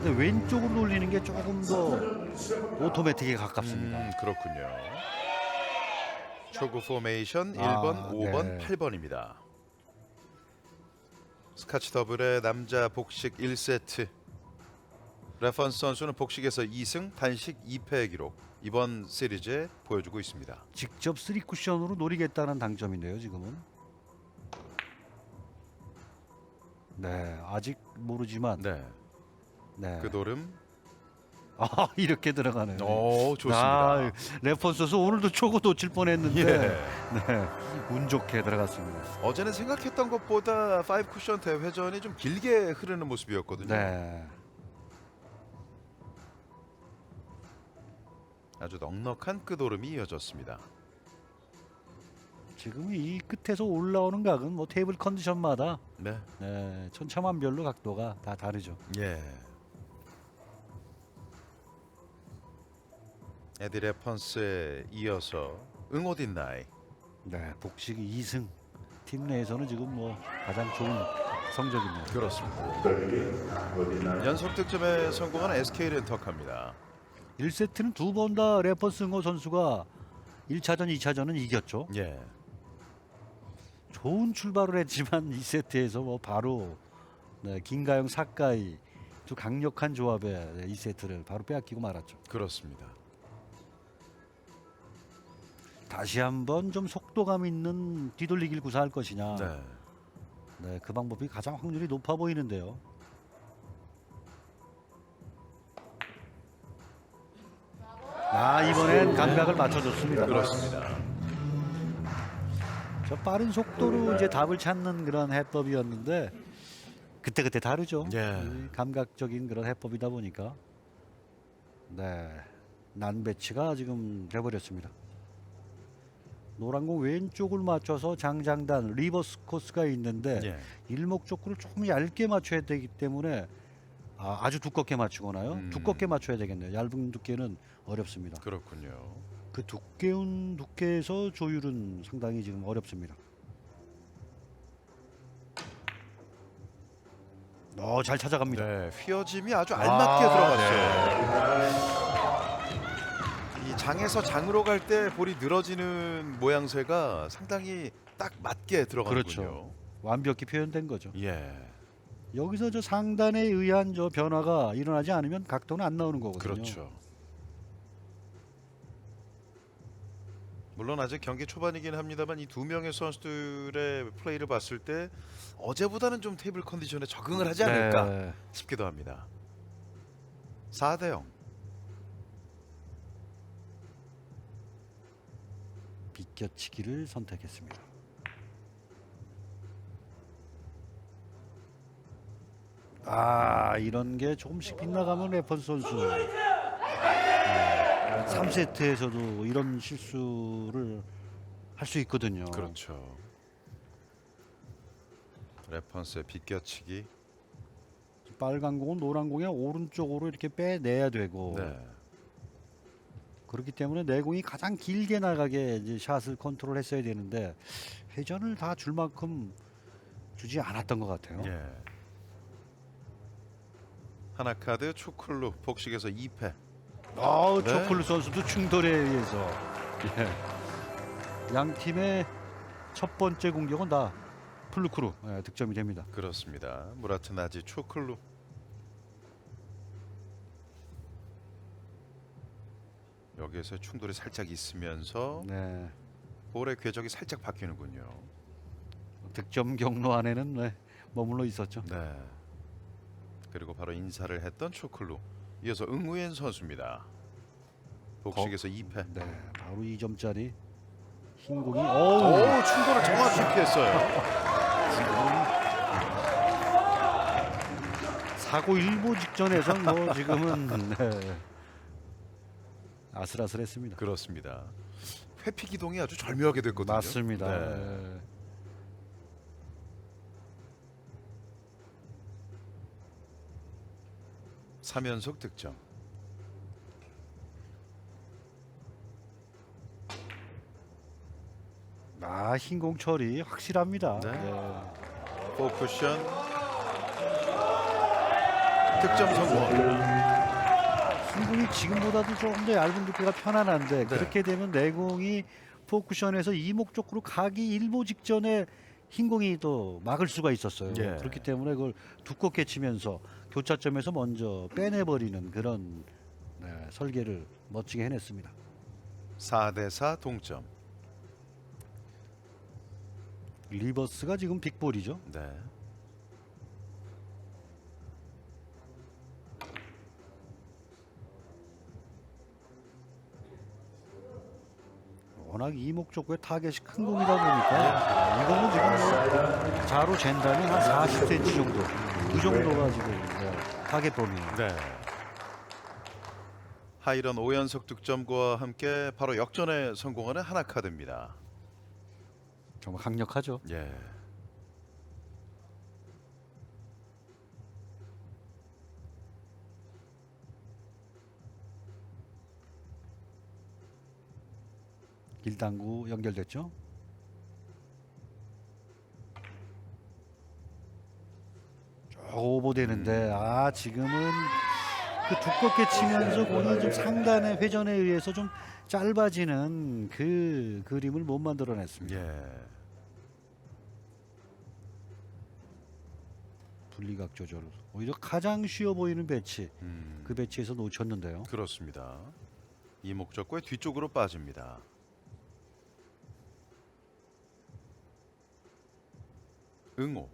근데 왼쪽으로 돌리는 게 조금 더 오토매틱에 가깝습니다. 그렇군요. 초구 포메이션 1번, 아, 5번, 네. 8번입니다. 스카치 더블의 남자 복식 1세트. 레펀스 선수는 복식에서 2승 단식 2패의 기록 이번 시리즈에 보여주고 있습니다. 직접 3쿠션으로 노리겠다는 당점인데요, 지금은. 네, 아직 모르지만 네, 네. 그 돌음. 아, 이렇게 들어가네요. 좋습니다. 아, 레펀스 선수 오늘도 초구 놓칠 뻔했는데 예. 네, 운 좋게 들어갔습니다. 어제는 생각했던 것보다 5쿠션 대회전이 좀 길게 흐르는 모습이었거든요. 네. 아주 넉넉한 끄도름이 이어졌습니다. 지금 이 끝에서 올라오는 각은 뭐 테이블 컨디션마다 네, 네, 천차만별로 각도가 다 다르죠. 예. 에디 레펀스에 이어서 응오딘 나이. 네, 복식 2승. 팀 내에서는 지금 뭐 가장 좋은 성적입니다. 그렇습니다. 연속 득점에 성공한 SK 렌터카입니다. 1세트는 두 번 다 레퍼스 응호 선수가 1차전, 2차전은 이겼죠. 예, 좋은 출발을 했지만 2세트에서 뭐 바로 네, 김가영, 사카이 두 강력한 조합의 2세트를 바로 빼앗기고 말았죠. 그렇습니다. 다시 한번 좀 속도감 있는 뒤돌리기를 구사할 것이냐. 네, 네, 그 방법이 가장 확률이 높아 보이는데요. 아, 이번엔 감각을 맞춰줬습니다. 그렇습니다. 저 빠른 속도로 이제 답을 찾는 그런 해법이었는데 그때 다르죠. 예. 이 감각적인 그런 해법이다 보니까 네, 난 배치가 지금 돼버렸습니다. 노란 공 왼쪽을 맞춰서 장장단 리버스 코스가 있는데 예. 일목적구를 조금 얇게 맞춰야 되기 때문에 아주 두껍게 맞추거나요. 두껍게 맞춰야 되겠네요. 얇은 두께는 어렵습니다. 그렇군요. 그 두께운 두께에서 조율은 상당히 지금 어렵습니다. 잘 찾아갑니다. 네, 휘어짐이 아주 알맞게 들어갔어요. 이 장에서 장으로 갈 때 볼이 늘어지는 모양새가 상당히 딱 맞게 들어가는군요. 그렇죠. 완벽히 표현된 거죠. 예, 여기서 저 상단에 의한 저 변화가 일어나지 않으면 각도는 안 나오는 거거든요. 그렇죠. 물론 아직 경기 초반이긴 합니다만 이 두 명의 선수들의 플레이를 봤을 때 어제보다는 좀 테이블 컨디션에 적응을 하지 않을까 네. 싶기도 합니다. 4대0. 비껴치기를 선택했습니다. 이런 게 조금씩 빗나가면 레펀스 선수 3세트에서도 이런 실수를 할 수 있거든요. 그렇죠. 레펀스의 비껴치기. 빨간 공은 노란 공의 오른쪽으로 이렇게 빼내야 되고 네. 그렇기 때문에 내공이 가장 길게 나가게 이제 샷을 컨트롤했어야 되는데 회전을 다 줄 만큼 주지 않았던 것 같아요. 예. 하나카드 초클루 복식에서 2패. 네. 초콜릿 선수도 충돌에 의해서 양 팀의 첫 번째 공격은 다 플루크로 득점이 됩니다. 그렇습니다. 무라트 나지 초클루. 여기에서 충돌이 살짝 있으면서 네, 볼의 궤적이 살짝 바뀌는군요. 득점 경로 안에는 머물러 있었죠. 네. 그리고 바로 인사를 했던 초클루. 이어서 응우엔 선수입니다. 복식에서 2패. 네, 바로 2점짜리 흰 공이 오, 충돌을 정확히 피했어요. 사고 일보 직전에서 뭐 지금은 아슬아슬했습니다. 그렇습니다. 회피 기동이 아주 절묘하게 됐거든요. 맞습니다. 네. 삼 3연속 득점. 흰공 처리 확실합니다. 네. 네. 포쿠션 득점 성공합니다. 흰공이 지금보다도 조금 더 얇은 두께가 편안한데 네. 그렇게 되면 내공이 포쿠션에서 이목 쪽으로 가기 일보 직전에 흰공이 또 막을 수가 있었어요. 예. 그렇기 때문에 그걸 두껍게 치면서 교차점에서 먼저 빼내버리는 그런 설계를 멋지게 해냈습니다. 4대4 동점. 리버스가 지금 빅볼이죠. 네. 워낙 이목 쪽에 타겟이 큰 공이다 보니까 이거는 지금 뭐 자로 잰다면 한 40cm 정도 그 정도가 지금 타겟 범위예요. 네. 하이런 5연속 득점과 함께 바로 역전에 성공하는 하나카드입니다. 정말 강력하죠. 예. 길당구 연결됐죠. 쭉 오버되는데 지금은 그 두껍게 치면서 공이 좀 상단의 회전에 의해서 좀 짧아지는 그 그림을 못 만들어냈습니다. 예. 분리각 조절 오히려 가장 쉬워 보이는 배치 그 배치에서 놓쳤는데요. 그렇습니다. 이목적구의 뒤쪽으로 빠집니다. 응호.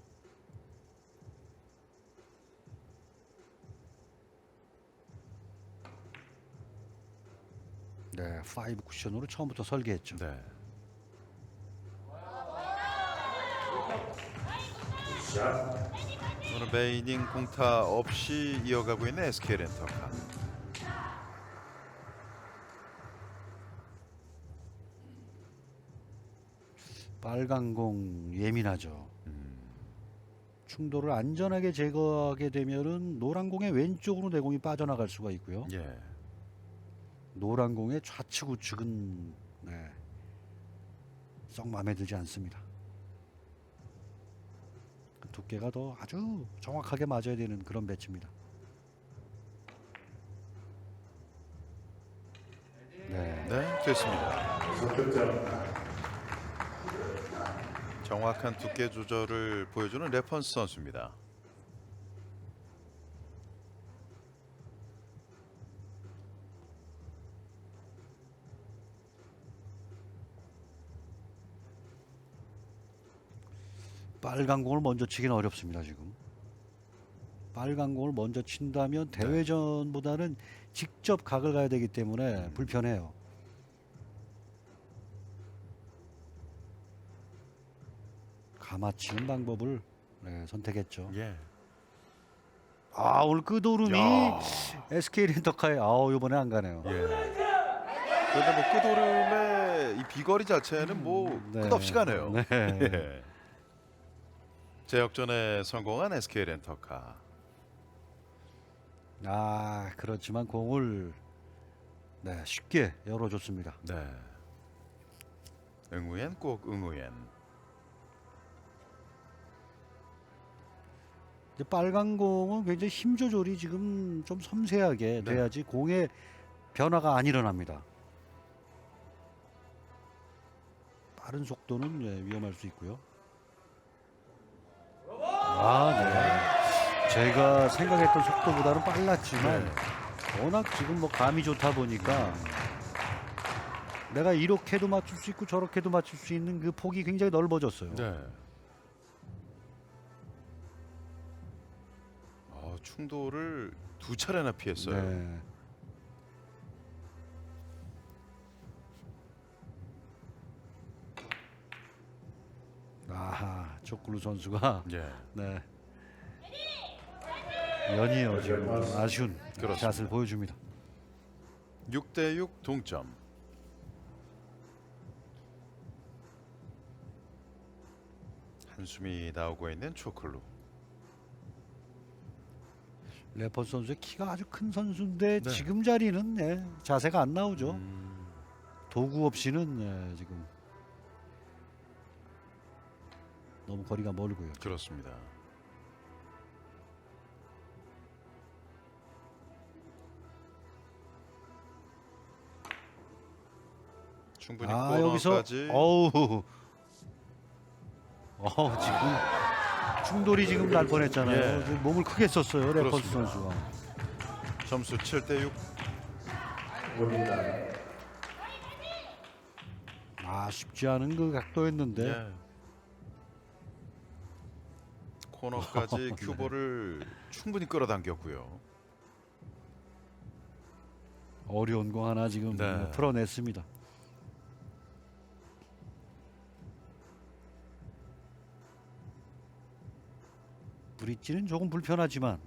네, 5 쿠션으로 처음부터 설계했죠. 네. 오늘 메이닝 공타 없이 이어가고 있는 SK 렌터카. 빨간 공 예민하죠. 충돌을 안전하게 제거하게 되면은 노란 공의 왼쪽으로 내공이 빠져나갈 수가 있고요. 예. 노란 공의 좌측 우측은 썩 마음에 들지 않습니다. 그 두께가 더 아주 정확하게 맞아야 되는 그런 배치입니다. 네. 네, 됐습니다. 정확한 두께 조절을 보여주는 레펀스 선수입니다. 빨간 공을 먼저 치기는 어렵습니다. 지금 빨간 공을 먼저 친다면 대회전보다는 직접 각을 가야 되기 때문에 불편해요. 감아치는 방법을 선택했죠. 예. 오늘 끄도름이 야. SK 렌터카에 이번에 안 가네요. 예. 그런데 뭐 끄도름의 이 비거리 자체는 뭐 네. 끝없이 가네요. 네. 예. 재역전에 성공한 SK 렌터카. 그렇지만 공을 쉽게 열어줬습니다. 네. 응우엔 꼭 응우엔. 이제 빨간 공은 굉장히 힘 조절이 지금 좀 섬세하게 돼야지 공의 변화가 안 일어납니다. 빠른 속도는 위험할 수 있고요. 제가 생각했던 속도보다는 빨랐지만 워낙 지금 뭐 감이 좋다 보니까 내가 이렇게도 맞출 수 있고 저렇게도 맞출 수 있는 그 폭이 굉장히 넓어졌어요. 네. 충돌을 두 차례나 피했어요. 네. 조클루 선수가 예. 연이어 지금 좀 아쉬운 그렇습니다. 샷을 보여줍니다. 6대6 동점. 한숨이 나오고 있는 초클루. 레퍼 선수의 키가 아주 큰 선수인데 네. 지금 자리는 자세가 안 나오죠. 도구 없이는 지금 너무 거리가 멀고요. 그렇습니다. 충분히 여기서 코너까지. 지금 충돌이 지금 날 뻔했잖아요. 예. 지금 몸을 크게 썼어요, 레퍼스 그렇습니다. 선수가. 점수 7대 6. 쉽지 않은 그 각도였는데. 예. 코너까지 큐볼을 충분히 끌어당겼고요. 어려운 거 하나 지금 네. 풀어냈습니다. 브릿지는 조금 불편하지만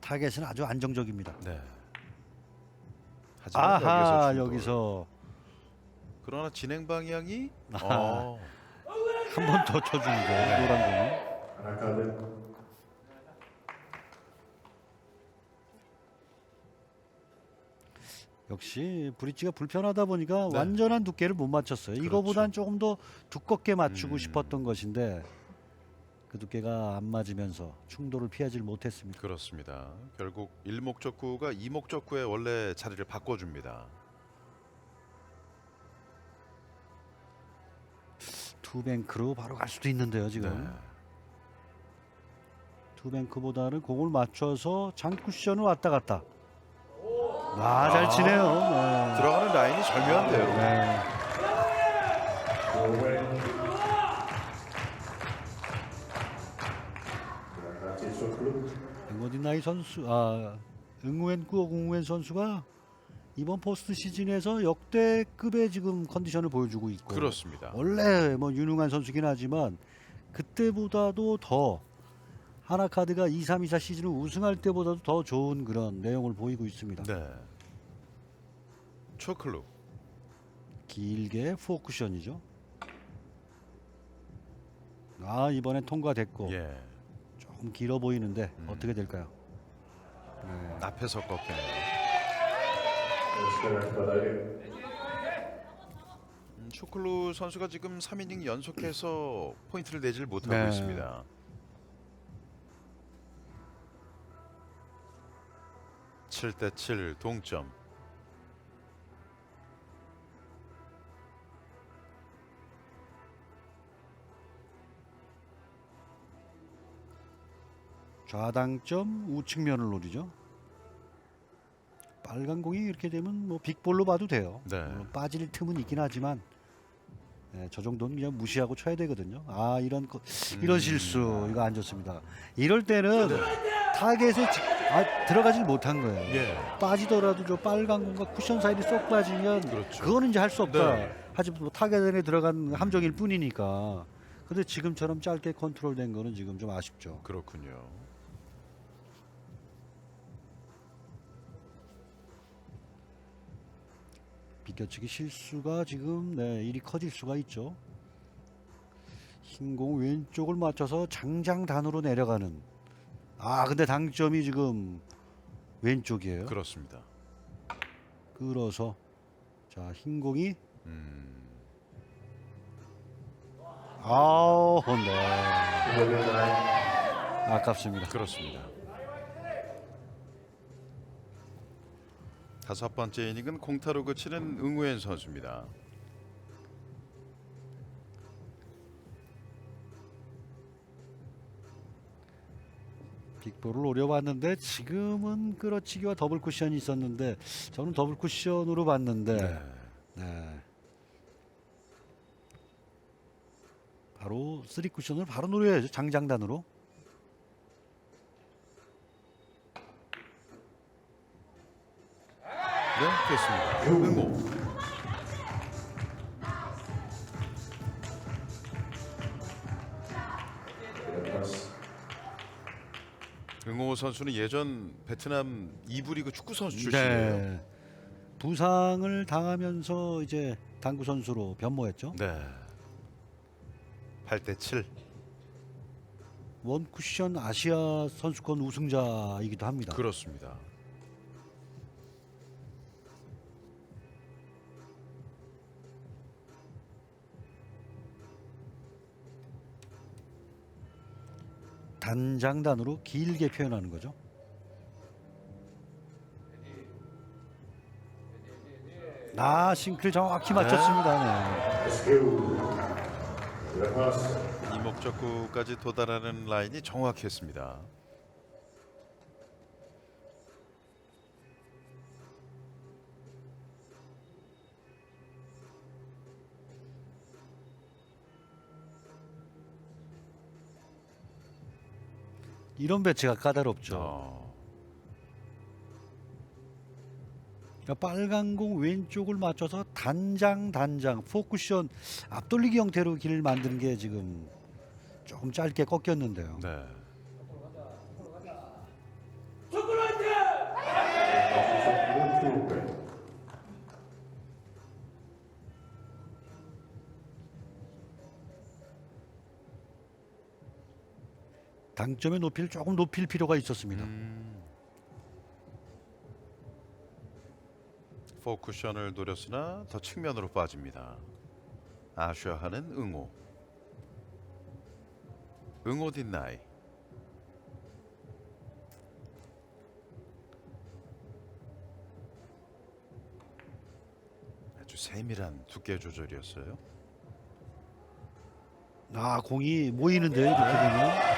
타겟은 아주 안정적입니다. 네. 하지만 여기서 그러나 진행 방향이 한 번 더 쳐주는 거 노란 공은. 역시 브릿지가 불편하다 보니까 네. 완전한 두께를 못 맞췄어요. 그렇죠. 이거보단 조금 더 두껍게 맞추고 싶었던 것인데 그 두께가 안 맞으면서 충돌을 피하지 못했습니다. 그렇습니다. 결국 1목적구가 2목적구에 원래 자리를 바꿔줍니다. 투뱅크로 바로 갈 수도 있는데요, 지금. 네. 투뱅크보다는 공을 맞춰서 장 쿠션을 왔다 갔다. 잘 치네요. 네. 들어가는 라인이 절묘한데요. 네. 앵어디나이 선수, 응우엔 선수가 이번 포스트 시즌에서 역대급의 지금 컨디션을 보여주고 있고. 그렇습니다. 원래 뭐 유능한 선수긴 하지만 그때보다도 더 하나카드가 2324 시즌을 우승할 때보다도 더 좋은 그런 내용을 보이고 있습니다. 네. 초클루. 길게 포쿠션이죠. 이번엔 통과됐고 예. 조금 길어 보이는데 어떻게 될까요? 앞에서 꺾이네요. 초클루 선수가 지금 3이닝 연속해서 포인트를 내질 못하고 네. 있습니다. 7대 7 동점. 좌당점 우측면을 노리죠. 빨간 공이 이렇게 되면 뭐 빅볼로 봐도 돼요. 네. 물론 빠질 틈은 있긴 하지만 저 정도는 그냥 무시하고 쳐야 되거든요. 이런 실수 이거 안 좋습니다. 이럴 때는 타겟에 들어가질 못한 거예요. 예. 빠지더라도 저 빨간 공과 쿠션 사이에 쏙 빠지면 그렇죠. 그거는 이제 할 수 없다. 네. 하지만 뭐 타겟 안에 들어간 함정일 뿐이니까. 근데 지금처럼 짧게 컨트롤된 거는 지금 좀 아쉽죠. 그렇군요. 비껴치기 실수가 지금 일이 커질 수가 있죠. 흰 공 왼쪽을 맞춰서 장장단으로 내려가는. 근데 당점이 지금 왼쪽이에요. 그렇습니다. 끌어서 흰 공이 네. 아깝습니다. 그렇습니다. 다섯 번째 이닝은 공타로 그치는 응우엔 선수입니다. 빅볼을 노려봤는데 지금은 끌어치기와 더블 쿠션이 있었는데 저는 더블 쿠션으로 봤는데 네. 바로 3 쿠션을 바로 노려야죠. 장장단으로. 네, 됐습니다. 응우. 응호 선수는 예전 베트남 2부 리그 축구 선수 출신이에요. 네. 부상을 당하면서 이제 당구 선수로 변모했죠. 네. 8대 7. 원 쿠션 아시아 선수권 우승자이기도 합니다. 그렇습니다. 단장단으로 길게 표현하는 거죠. 싱크를 정확히 맞췄습니다. 네. 이목적구까지 도달하는 라인이 정확했습니다. 이런 배치가 까다롭죠. 그러니까 빨간 공 왼쪽을 맞춰서 단장 포쿠션 앞돌리기 형태로 길을 만드는 게 지금 조금 짧게 꺾였는데요. 네. 당점의 높이를 조금 높일 필요가 있었습니다. 포쿠션을 노렸으나 더 측면으로 빠집니다. 아쉬워하는 응호 딘나이. 아주 세밀한 두께 조절이었어요. 공이 모이는데요, 이렇게 되면.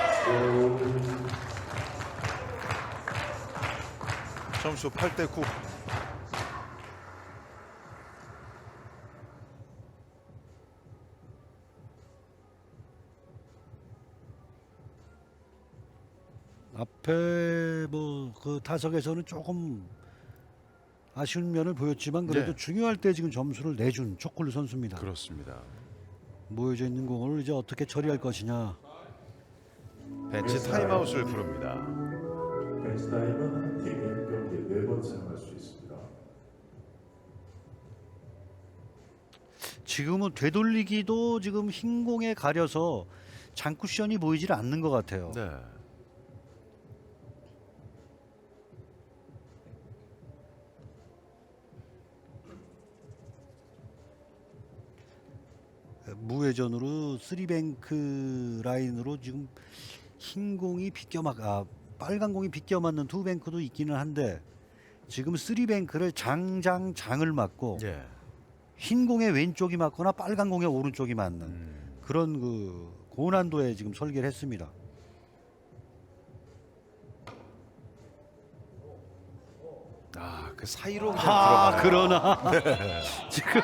점수 8대9. 앞에 뭐 그 타석에서는 조금 아쉬운 면을 보였지만 그래도 네. 중요할 때 지금 점수를 내준 초콜릿 선수입니다. 그렇습니다. 모여져 있는 공을 이제 어떻게 처리할 것이냐. 벤치 타임아웃을 부릅니다. 벤치 타임은 한 팀이 경기에 4번 사용할 수 있습니다. 지금은 되돌리기도 지금 흰 공에 가려서 장쿠션이 보이질 않는 것 같아요. 네. 무회전으로 3뱅크 라인으로 지금 흰 공이 빨간 공이 비껴 맞는 2뱅크도 있기는 한데 지금 3뱅크를 장을 맞고 예. 흰 공의 왼쪽이 맞거나 빨간 공의 오른쪽이 맞는 그런 그 고난도에 지금 설계를 했습니다. 그 사이로 그냥 들어가네요. 그러나 지금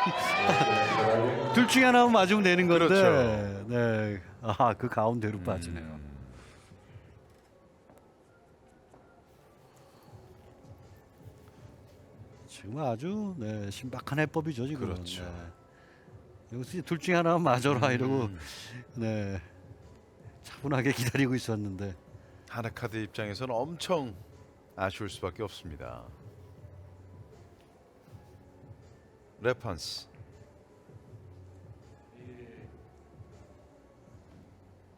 둘 중에 하나만 맞으면 되는 건데 그렇죠. 네. 그 가운데로 빠지네요. 지금 아주 신박한 해법이죠 지금. 그렇죠. 여기서 둘 중에 하나만 맞아라 이러고 차분하게 기다리고 있었는데 하나카드 입장에서는 엄청 아쉬울 수밖에 없습니다. 레판스.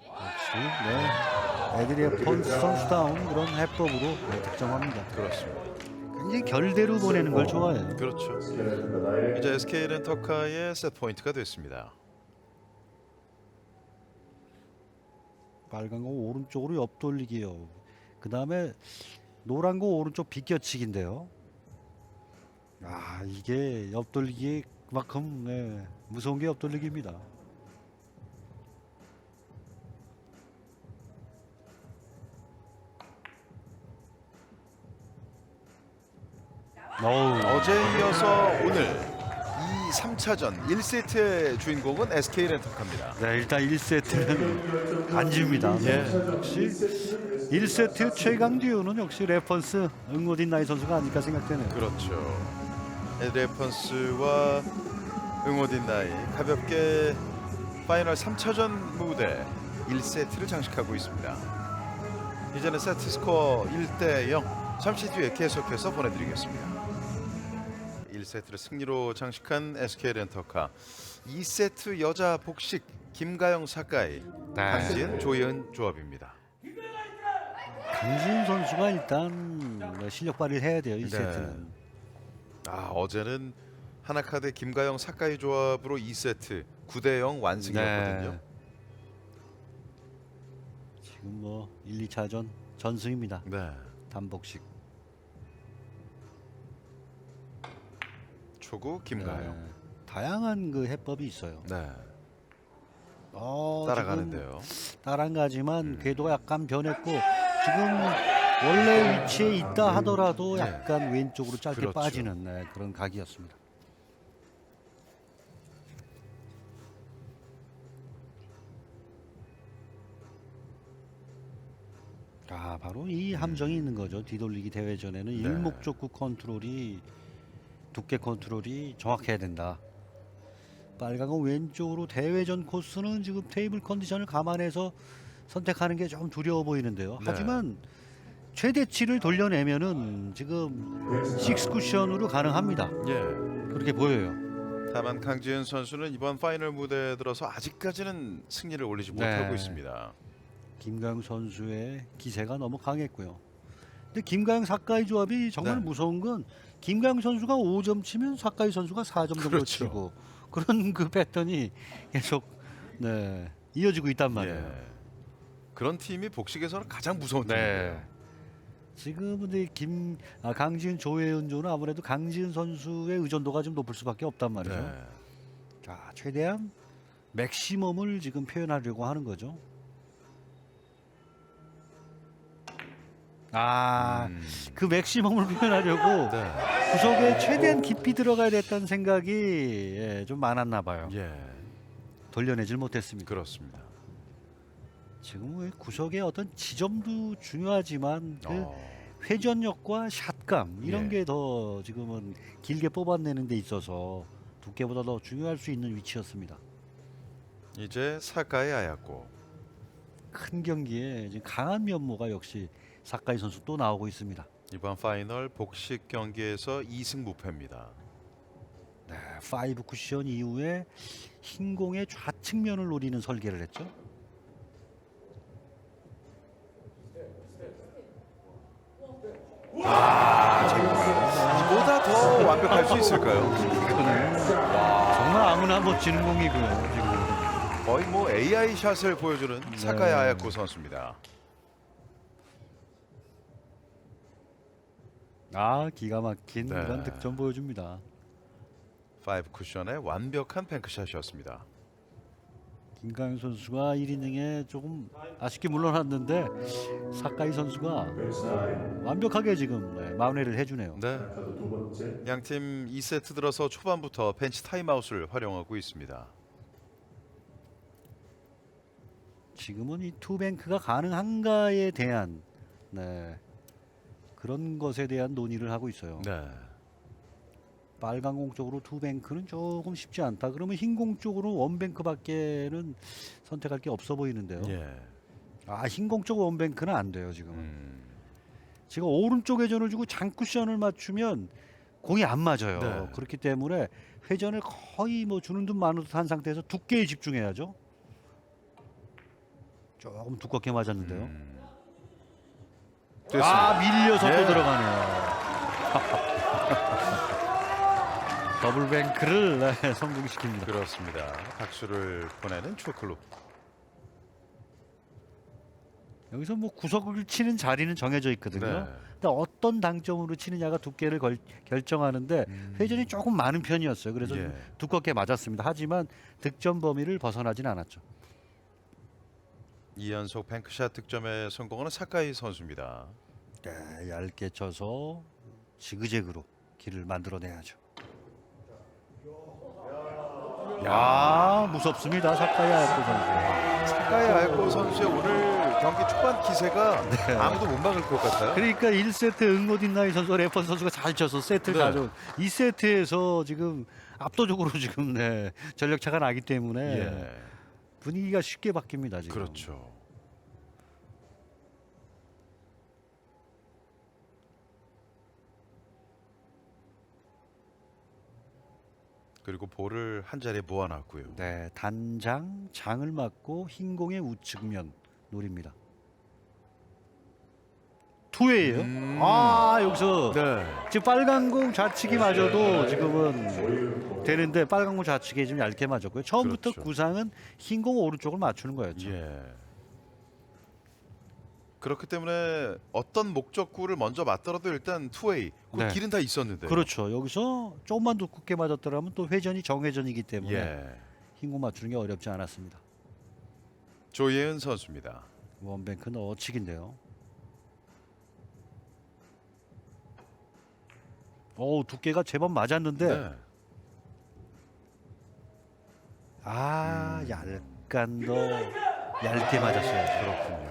역시 애들의 펀스 선수다운 그런 해법으로 득점합니다. 그렇습니다. 굉장히 결대로 보내는 걸 좋아해요. 그렇죠. 이제 SK 렌터카의 세트 포인트가 됐습니다. 빨간 거 오른쪽으로 옆돌리기요. 그 다음에 노란 거 오른쪽 비껴치기인데요. 이게 옆돌리기에 그만큼 무서운 게 옆돌리기입니다. 어제 이어서 오늘 이 3차전 1세트의 주인공은 SK 렌터카입니다. 네, 일단 1세트는 안 집니다. 역시 1세트 최강 듀오는 역시 레펀스 응호딘 나이 선수가 아닐까 생각되네요. 그렇죠. 레펀스와 응호딘 나이 가볍게 파이널 3차전 무대 1세트를 장식하고 있습니다. 이제는 세트 스코어 1대0 잠시 뒤에 계속해서 보내드리겠습니다. 1세트를 승리로 장식한 SK 렌터카 2세트 여자 복식 김가영 사카이 강지은 조예은 조합입니다. 강지은 선수가 일단 실력 발휘를 해야 돼요. 1세트는. 어제는 하나카드 김가영 사카이 조합으로 2세트 9대0 완승이었거든요. 지금 뭐 1, 2차전 전승입니다. 네. 단복식. 초구 김가영. 네, 다양한 그 해법이 있어요. 네. 지금 따라가는데요. 따라가지만 궤도가 약간 변했고 지금 원래 위치에 있다 하더라도 네. 약간 왼쪽으로 짧게 그렇죠. 빠지는 그런 각이었습니다. 바로 이 함정이 있는 거죠. 뒤돌리기 대회전에는 네. 일목적구 컨트롤이 두께 컨트롤이 정확해야 된다. 빨강은 왼쪽으로 대회전 코스는 지금 테이블 컨디션을 감안해서 선택하는 게 좀 두려워 보이는데요. 네. 하지만 최대치를 돌려내면은 지금 식스 쿠션으로 가능합니다. 예. 그렇게 보여요. 다만 강지은 선수는 이번 파이널 무대에 들어서 아직까지는 승리를 올리지 네. 못하고 있습니다. 김가영 선수의 기세가 너무 강했고요. 근데 김가영 사카이 조합이 정말 네. 무서운 건 김가영 선수가 5점 치면 사카이 선수가 4점 정도 그렇죠. 치고 그런 그 패턴이 계속 이어지고 있단 말이에요. 예. 그런 팀이 복식에서는 가장 무서운 네. 팀이에요. 지금 근데 강지은 조혜은 조는 아무래도 강지은 선수의 의존도가 좀 높을 수밖에 없단 말이죠. 네. 자, 최대한 맥시멈을 지금 표현하려고 하는 거죠. 그 맥시멈을 표현하려고 네. 구석에 최대한 깊이 들어가야 됐다는 생각이 좀 많았나 봐요. 예. 돌려내질 못했습니다. 그렇습니다. 지금 구석의 어떤 지점도 중요하지만 그 어. 회전력과 샷감 이런 예. 게 더 지금은 길게 뽑아내는 데 있어서 두께보다 더 중요할 수 있는 위치였습니다. 이제 사카이 아야코. 큰 경기에 지금 강한 면모가 역시 사카이 선수 또 나오고 있습니다. 이번 파이널 복식 경기에서 2승 무패입니다. 네, 5 쿠션 이후에 흰공의 좌측면을 노리는 설계를 했죠. 이보다 더 완벽할 수 있을까요? 이거는 정말 아무나 멋지는 공이고요. 지금. 거의 뭐 AI 샷을 보여주는 사카이 네. 아야코 선수입니다. 기가 막힌 네. 이런 득점 보여줍니다. 5 쿠션의 완벽한 뱅크샷이었습니다. 김가영 선수가 1이닝에 조금 아쉽게 물러났는데 사카이 선수가 백스타일 완벽하게 지금 만회를 해주네요. 네. 카드 두 번째 양팀 2세트 들어서 초반부터 벤치 타임아웃을 활용하고 있습니다. 지금은 이 투뱅크가 가능한가에 대한 그런 것에 대한 논의를 하고 있어요. 네. 빨간 공 쪽으로 투뱅크는 조금 쉽지 않다. 그러면 흰 공 쪽으로 원뱅크밖에는 선택할 게 없어 보이는데요. 예. 흰 공 쪽 원뱅크는 안 돼요 지금. 지금 오른쪽 회전을 주고 장쿠션을 맞추면 공이 안 맞아요. 네. 그렇기 때문에 회전을 거의 뭐 주는 듯 마는 듯 한 상태에서 두께에 집중해야죠. 조금 두껍게 맞았는데요. 됐습니다. 밀려서 예. 또 들어가네요. 더블뱅크를 성공시킵니다. 그렇습니다. 박수를 보내는 초클럽. 여기서 뭐 구석을 치는 자리는 정해져 있거든요. 네. 근데 어떤 당점으로 치느냐가 두께를 결정하는데 회전이 조금 많은 편이었어요. 그래서 좀 두껍게 맞았습니다. 하지만 득점 범위를 벗어나진 않았죠. 2연속 뱅크샷 득점에 성공하는 사카이 선수입니다. 네, 얇게 쳐서 지그재그로 길을 만들어내야죠. 무섭습니다. 사카이 아야코 선수. 사카이 아야코 선수의 오늘 경기 초반 기세가 아무도 못 막을 것 같아요. 그러니까 1세트 응고딘나이 선수, 레펀 선수가 잘 쳐서 세트를 네. 가져온 2세트에서 지금 압도적으로 지금 전력 차가 나기 때문에 예. 분위기가 쉽게 바뀝니다. 지금. 그렇죠. 그리고 볼을 한 자리에 모아놨고요. 네, 단장 장을 맞고 흰 공의 우측면 노립니다. 투웨이예요. 여기서 네. 지금 빨간 공 좌측이 맞아도 지금은 되는데 빨간 공 좌측에 좀 얇게 맞았고요. 처음부터 그렇죠. 구상은 흰 공 오른쪽을 맞추는 거였죠. 예. 그렇기 때문에 어떤 목적구를 먼저 맞더라도 일단 투웨이 그 네. 길은 다 있었는데. 그렇죠. 여기서 조금만 두껍게 맞았더라면 또 회전이 정회전이기 때문에 예. 흰공 맞추는 게 어렵지 않았습니다. 조예은 선수입니다. 원뱅크 넣어치기인데요. 두께가 제법 맞았는데 네. 약간 더 얇게 맞았어요. 그렇군요.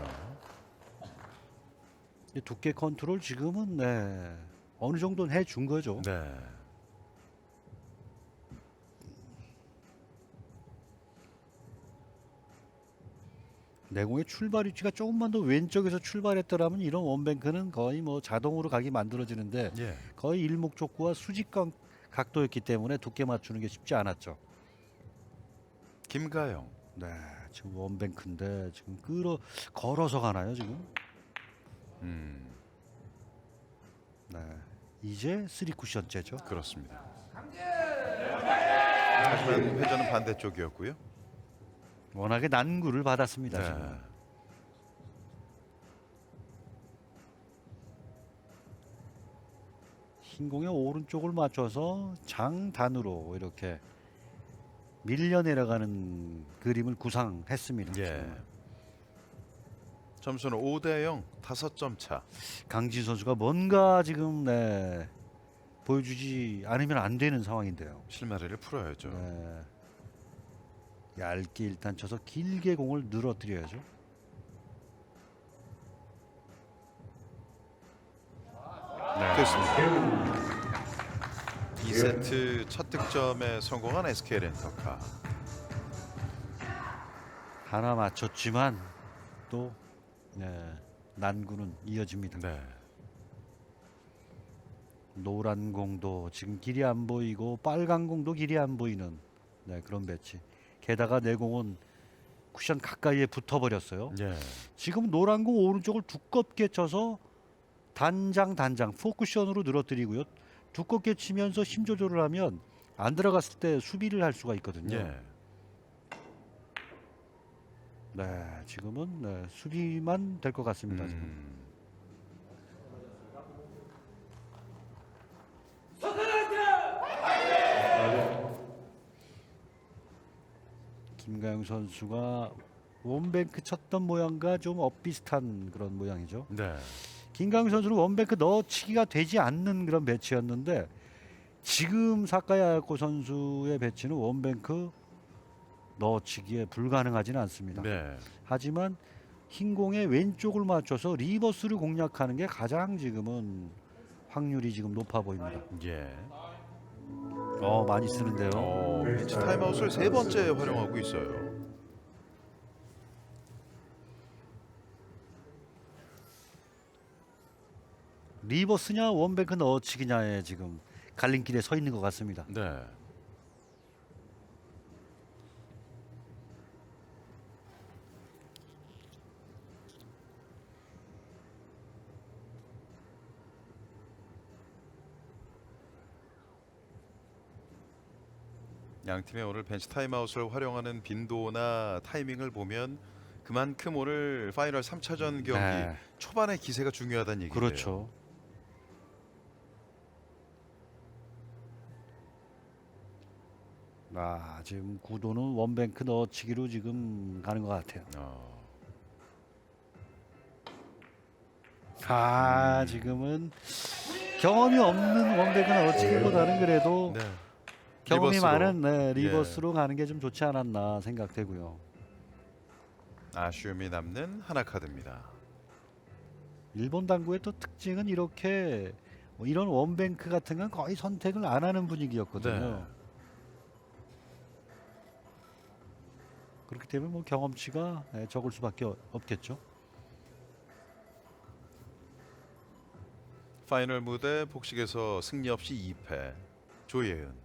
근데 두께 컨트롤 지금은 어느 정도는 해준 거죠. 네. 내공의 출발 위치가 조금만 더 왼쪽에서 출발했더라면 이런 원뱅크는 거의 뭐 자동으로 각이 만들어지는데 예. 거의 일목적구와 수직각 각도였기 때문에 두께 맞추는 게 쉽지 않았죠. 김가영. 네, 지금 원뱅크인데 지금 걸어서 가나요 지금? 네, 이제 3쿠션째죠. 그렇습니다. 하지만 회전은 반대쪽이었고요. 워낙에 난구를 받았습니다. 네. 지금. 흰공의 오른쪽을 맞춰서 장단으로 이렇게 밀려 내려가는 그림을 구상했습니다. 예. 점수는 5대0, 5점 차. 강진 선수가 뭔가 지금 보여주지 않으면 안 되는 상황인데요. 실마리를 풀어야죠. 네. 얇게 일단 쳐서 길게 공을 늘어뜨려야죠. 됐습니다. 2세트 첫 득점에 성공한 SK 렌터카. 하나 맞췄지만 또 난구는 이어집니다. 네. 노란 공도 지금 길이 안 보이고 빨간 공도 길이 안 보이는 그런 배치. 게다가 내 공은 쿠션 가까이에 붙어버렸어요. 예. 지금 노란 공 오른쪽을 두껍게 쳐서 단장 포쿠션으로 늘어뜨리고요. 두껍게 치면서 힘 조절을 하면 안 들어갔을 때 수비를 할 수가 있거든요. 예. 네, 지금은 수비만 될 것 같습니다. 지금. 김가영 선수가 원뱅크 쳤던 모양과 좀 엇비슷한 그런 모양이죠. 네. 김가영 선수는 원뱅크 넣어치기가 되지 않는 그런 배치였는데 지금 사카이 아야코 선수의 배치는 원뱅크 넣어치기에 불가능하지는 않습니다. 네. 하지만 흰 공의 왼쪽을 맞춰서 리버스를 공략하는 게 가장 지금은 확률이 지금 높아 보입니다. 예. 많이 쓰는데요. 벤치 타임아웃을 3번째 활용하고 있어요. 리버스냐 원뱅크 넣어치기냐에 지금 갈림길에 서 있는 것 같습니다. 네. 양 팀의 오늘 벤치 타임아웃을 활용하는 빈도나 타이밍을 보면 그만큼 오늘 파이널 3차전 경기 네. 초반의 기세가 중요하다는 얘기예요. 그렇죠. 지금 구도는 원뱅크 넣어치기로 지금 가는 것 같아요. 지금은 경험이 없는 원뱅크 넣어치기보다는 그래도 네. 경험이 리버스로. 많은 리버스로 가는 게 좀 좋지 않았나 생각되고요. 아쉬움이 남는 하나 카드입니다. 일본 당구의 또 특징은 이렇게 이런 원뱅크 같은 건 거의 선택을 안 하는 분위기였거든요. 네. 그렇기 때문에 뭐 경험치가 적을 수밖에 없겠죠. 파이널 무대 복식에서 승리 없이 2패. 조예은.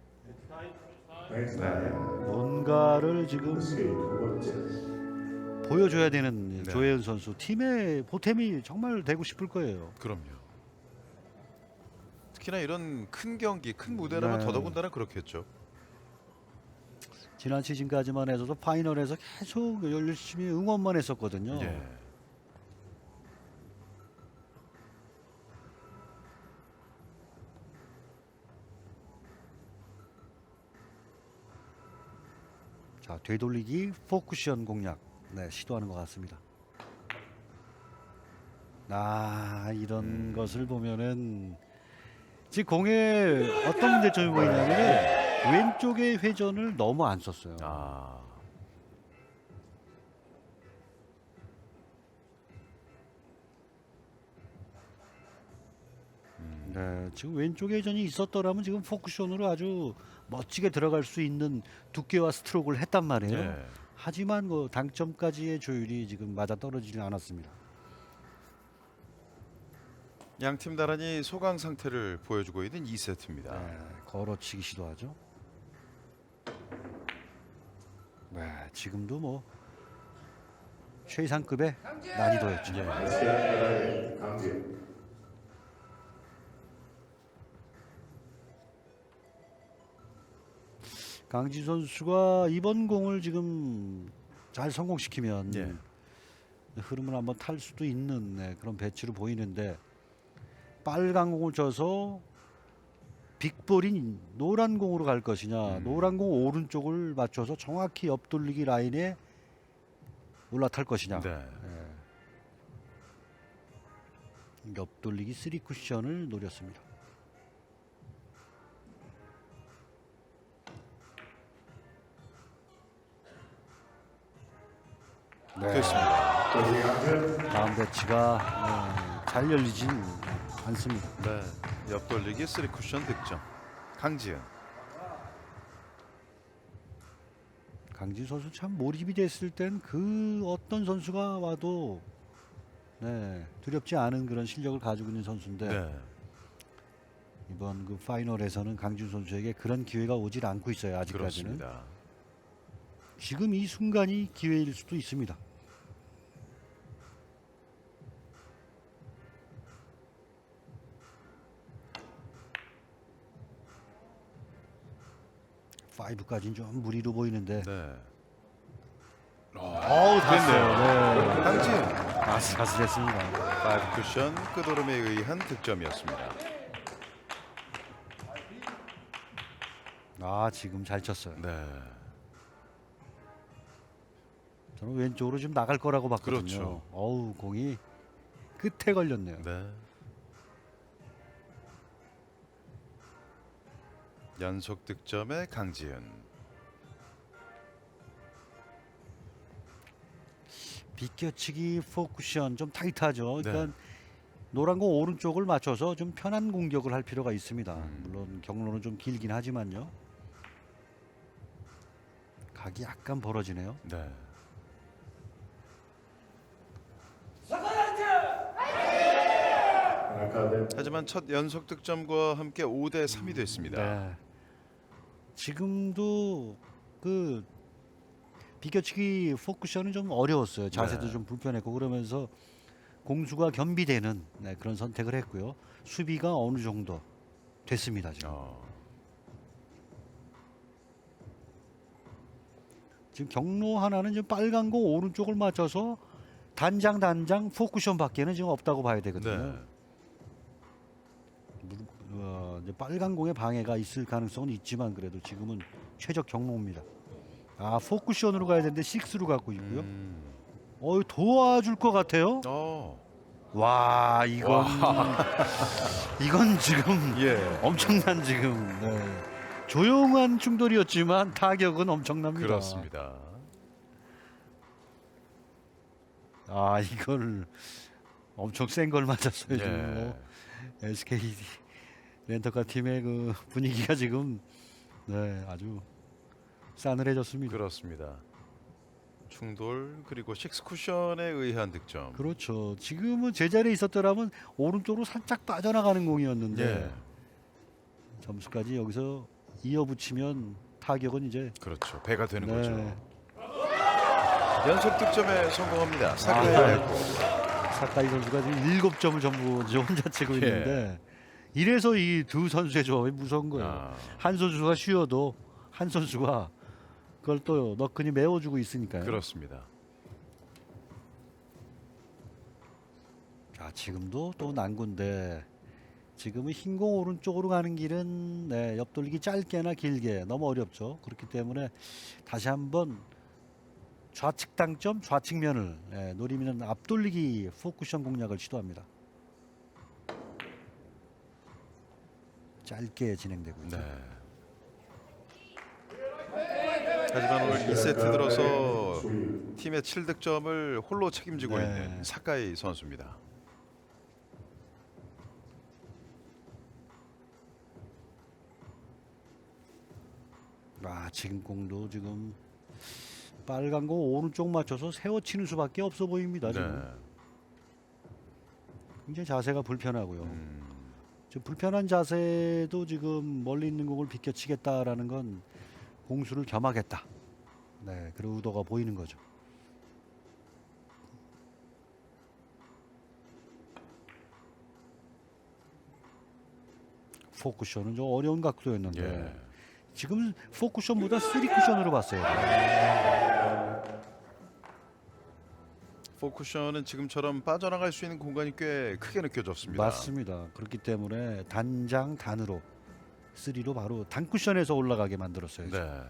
뭔가를 지금 SK 두 번째 보여줘야 되는 네. 조혜은 선수. 팀의 보탬이 정말 되고 싶을 거예요. 그럼요. 특히나 이런 큰 경기, 큰 무대라면 네. 더더군다나 그렇겠죠. 지난 시즌까지만 해서도 파이널에서 계속 열심히 응원만 했었거든요. 예. 자, 되돌리기 포쿠션 공략 시도하는 것 같습니다. 이런 것을 보면은 지금 공에 어떤 문제점이 보이냐면 왼쪽의 회전을 너무 안 썼어요. 네, 지금 왼쪽 회전이 있었더라면 지금 포쿠션으로 아주 멋지게 들어갈 수 있는 두께와 스트로크를 했단 말이에요. 네. 하지만 그 당점까지의 조율이 지금 맞아 떨어지지 않았습니다. 양팀 나란히 소강 상태를 보여주고 있는 2세트입니다. 걸어치기 시도하죠. 지금도 뭐 최상급의 난이도였죠. 아시아 나라의 강지현. 강지 선수가 이번 공을 지금 잘 성공시키면 예. 흐름을 한번 탈 수도 있는 그런 배치로 보이는데 빨간 공을 쳐서 빅볼이 노란 공으로 갈 것이냐, 노란 공 오른쪽을 맞춰서 정확히 옆돌리기 라인에 올라탈 것이냐. 네. 옆돌리기 3 쿠션을 노렸습니다. 됐습니다. 조기 강지현. 다음 배치가 잘 열리진 않습니다. 네. 옆돌리기 3 쿠션 득점. 강지은. 강진 선수 참 몰입이 됐을 땐 그 어떤 선수가 와도 두렵지 않은 그런 실력을 가지고 있는 선수인데 네. 이번 그 파이널에서는 강진 선수에게 그런 기회가 오질 않고 있어요. 아직까지는. 그렇습니다. 지금 이 순간이 기회일 수도 있습니다. 파이브까지는 좀 무리로 보이는데 네. 됐네요. 강지은. 아슬아슬했습니다. 5 쿠션 끝오름에 의한 득점이었습니다. 지금 잘 쳤어요. 네. 저는 왼쪽으로 지금 나갈 거라고 봤거든요. 그렇죠. 공이 끝에 걸렸네요. 네. 연속 득점의 강지은. 비껴치기 포쿠션 좀 타이트하죠. 네. 그러니까 노란 공 오른쪽을 맞춰서 좀 편한 공격을 할 필요가 있습니다. 물론 경로는 좀 길긴 하지만요. 각이 약간 벌어지네요. 네. 아카데미. 하지만 첫 연속 득점과 함께 5대 3이 됐습니다. 네. 지금도 그 비껴치기 포쿠션은 좀 어려웠어요. 자세도 네. 좀 불편했고 그러면서 공수가 겸비되는 그런 선택을 했고요. 수비가 어느 정도 됐습니다. 지금 경로 하나는 지금 빨간 공 오른쪽을 맞춰서 단장 포쿠션 밖에는 지금 없다고 봐야 되거든요. 네. 이제 빨간 공에 방해가 있을 가능성은 있지만 그래도 지금은 최적 경로입니다. 포쿠션으로 가야 되는데 6로 갖고 있고요. 도와줄 것 같아요. 와, 이건 지금 예. 엄청난 지금 조용한 충돌이었지만 타격은 엄청납니다. 그렇습니다. 이걸 엄청 센 걸 맞았어요. 예. 지금 SK 렌터카 팀의 그 분위기가 지금 아주 싸늘해졌습니다. 그렇습니다. 충돌 그리고 6 쿠션에 의한 득점. 그렇죠. 지금은 제자리에 있었더라면 오른쪽으로 살짝 빠져나가는 공이었는데 예. 점수까지 여기서 이어붙이면 타격은 이제 그렇죠. 배가 되는 네. 거죠. 연속 득점에 성공합니다. 사카이 사카이 선수가 지금 7점을 전부 이제 혼자 치고 예. 있는데 이래서 이 두 선수의 조합이 무서운 거예요. 한 선수가 쉬어도 한 선수가 그걸 또 너끈히 메워주고 있으니까요. 그렇습니다. 지금도 또 난구인데 지금은 흰공 오른쪽으로 가는 길은 네, 옆돌리기 짧게나 길게 너무 어렵죠. 그렇기 때문에 다시 한번 좌측 당점, 좌측면을 노리면 앞돌리기 포쿠션 공략을 시도합니다. 짧게 진행되고 있죠. 네. 하지만 오늘 2세트 들어서 팀의 7득점을 홀로 책임지고 네. 있는 사카이 선수입니다. 지금 공도 지금 빨간 공 오른쪽 맞춰서 세워치는 수밖에 없어 보입니다. 지금 네. 굉장히 자세가 불편하고요. 음, 지금 불편한 자세도 지금 멀리 있는 공을 비껴치겠다라는 건 공수를 겸하겠다. 네, 그런 의도가 보이는 거죠. 포쿠션은 좀 어려운 각도였는데 예. 지금 포쿠션보다 3쿠션으로 봤어요. 포쿠션은 지금처럼 빠져나갈 수 있는 공간이 꽤 크게 느껴졌습니다. 맞습니다. 그렇기 때문에 단장 단으로 3로 바로 단쿠션에서 올라가게 만들었어요. 네.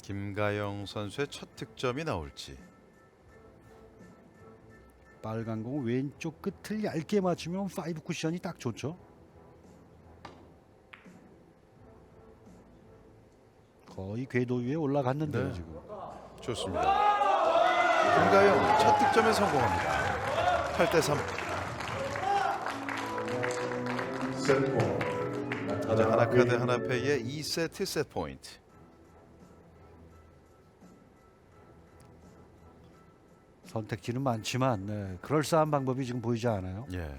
김가영 선수의 첫 득점이 나올지. 빨간 공 왼쪽 끝을 얇게 맞추면 5쿠션이 딱 좋죠. 거의 궤도 위에 올라갔는데요. 네. 지금. 좋습니다. 김가영 첫 득점에 성공합니다. 8대3. 세트포인트. 이제 하나카드 하나페이의 2세트 세트 포인트. 선택지는 많지만 네, 그럴싸한 방법이 지금 보이지 않아요. 예.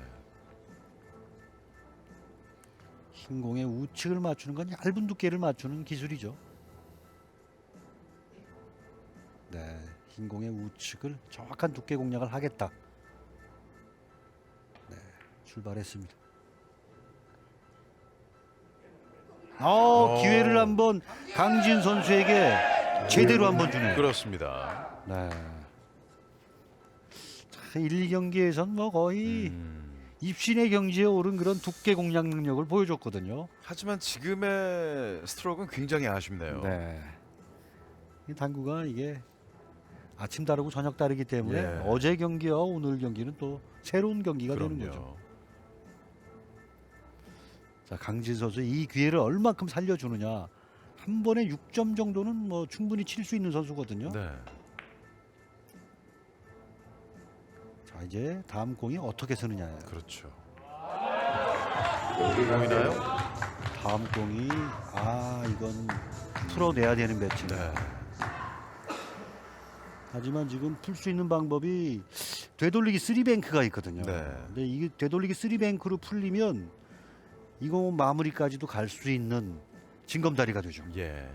흰 공의 우측을 맞추는 건 얇은 두께를 맞추는 기술이죠. 네, 흰 공의 우측을 정확한 두께 공략을 하겠다. 네, 출발했습니다. 기회를 한번 강진 선수에게 제대로 한번 주네요. 그렇습니다. 네. 1, 2경기에선 뭐 거의 입신의 경지에 오른 그런 두께 공략 능력을 보여줬거든요. 하지만 지금의 스트로크는 굉장히 아쉽네요. 네. 이 당구가 이게 아침 다르고 저녁 다르기 때문에 예. 어제 경기와 오늘 경기는 또 새로운 경기가 되는 거죠. 그럼요. 자, 강진 선수 이 기회를 얼마큼 살려주느냐. 한 번에 6점 정도는 뭐 충분히 칠 수 있는 선수거든요. 네. 자, 이제 다음 공이 어떻게 쓰느냐예요. 그렇죠. 보이나요? 다음 공이 이건 풀어내야 되는 배치네. 네. 하지만 지금 풀 수 있는 방법이 되돌리기 3뱅크가 있거든요. 네. 근데 이게 되돌리기 3뱅크로 풀리면 이거 마무리까지도 갈 수 있는 징검다리가 되죠. 예.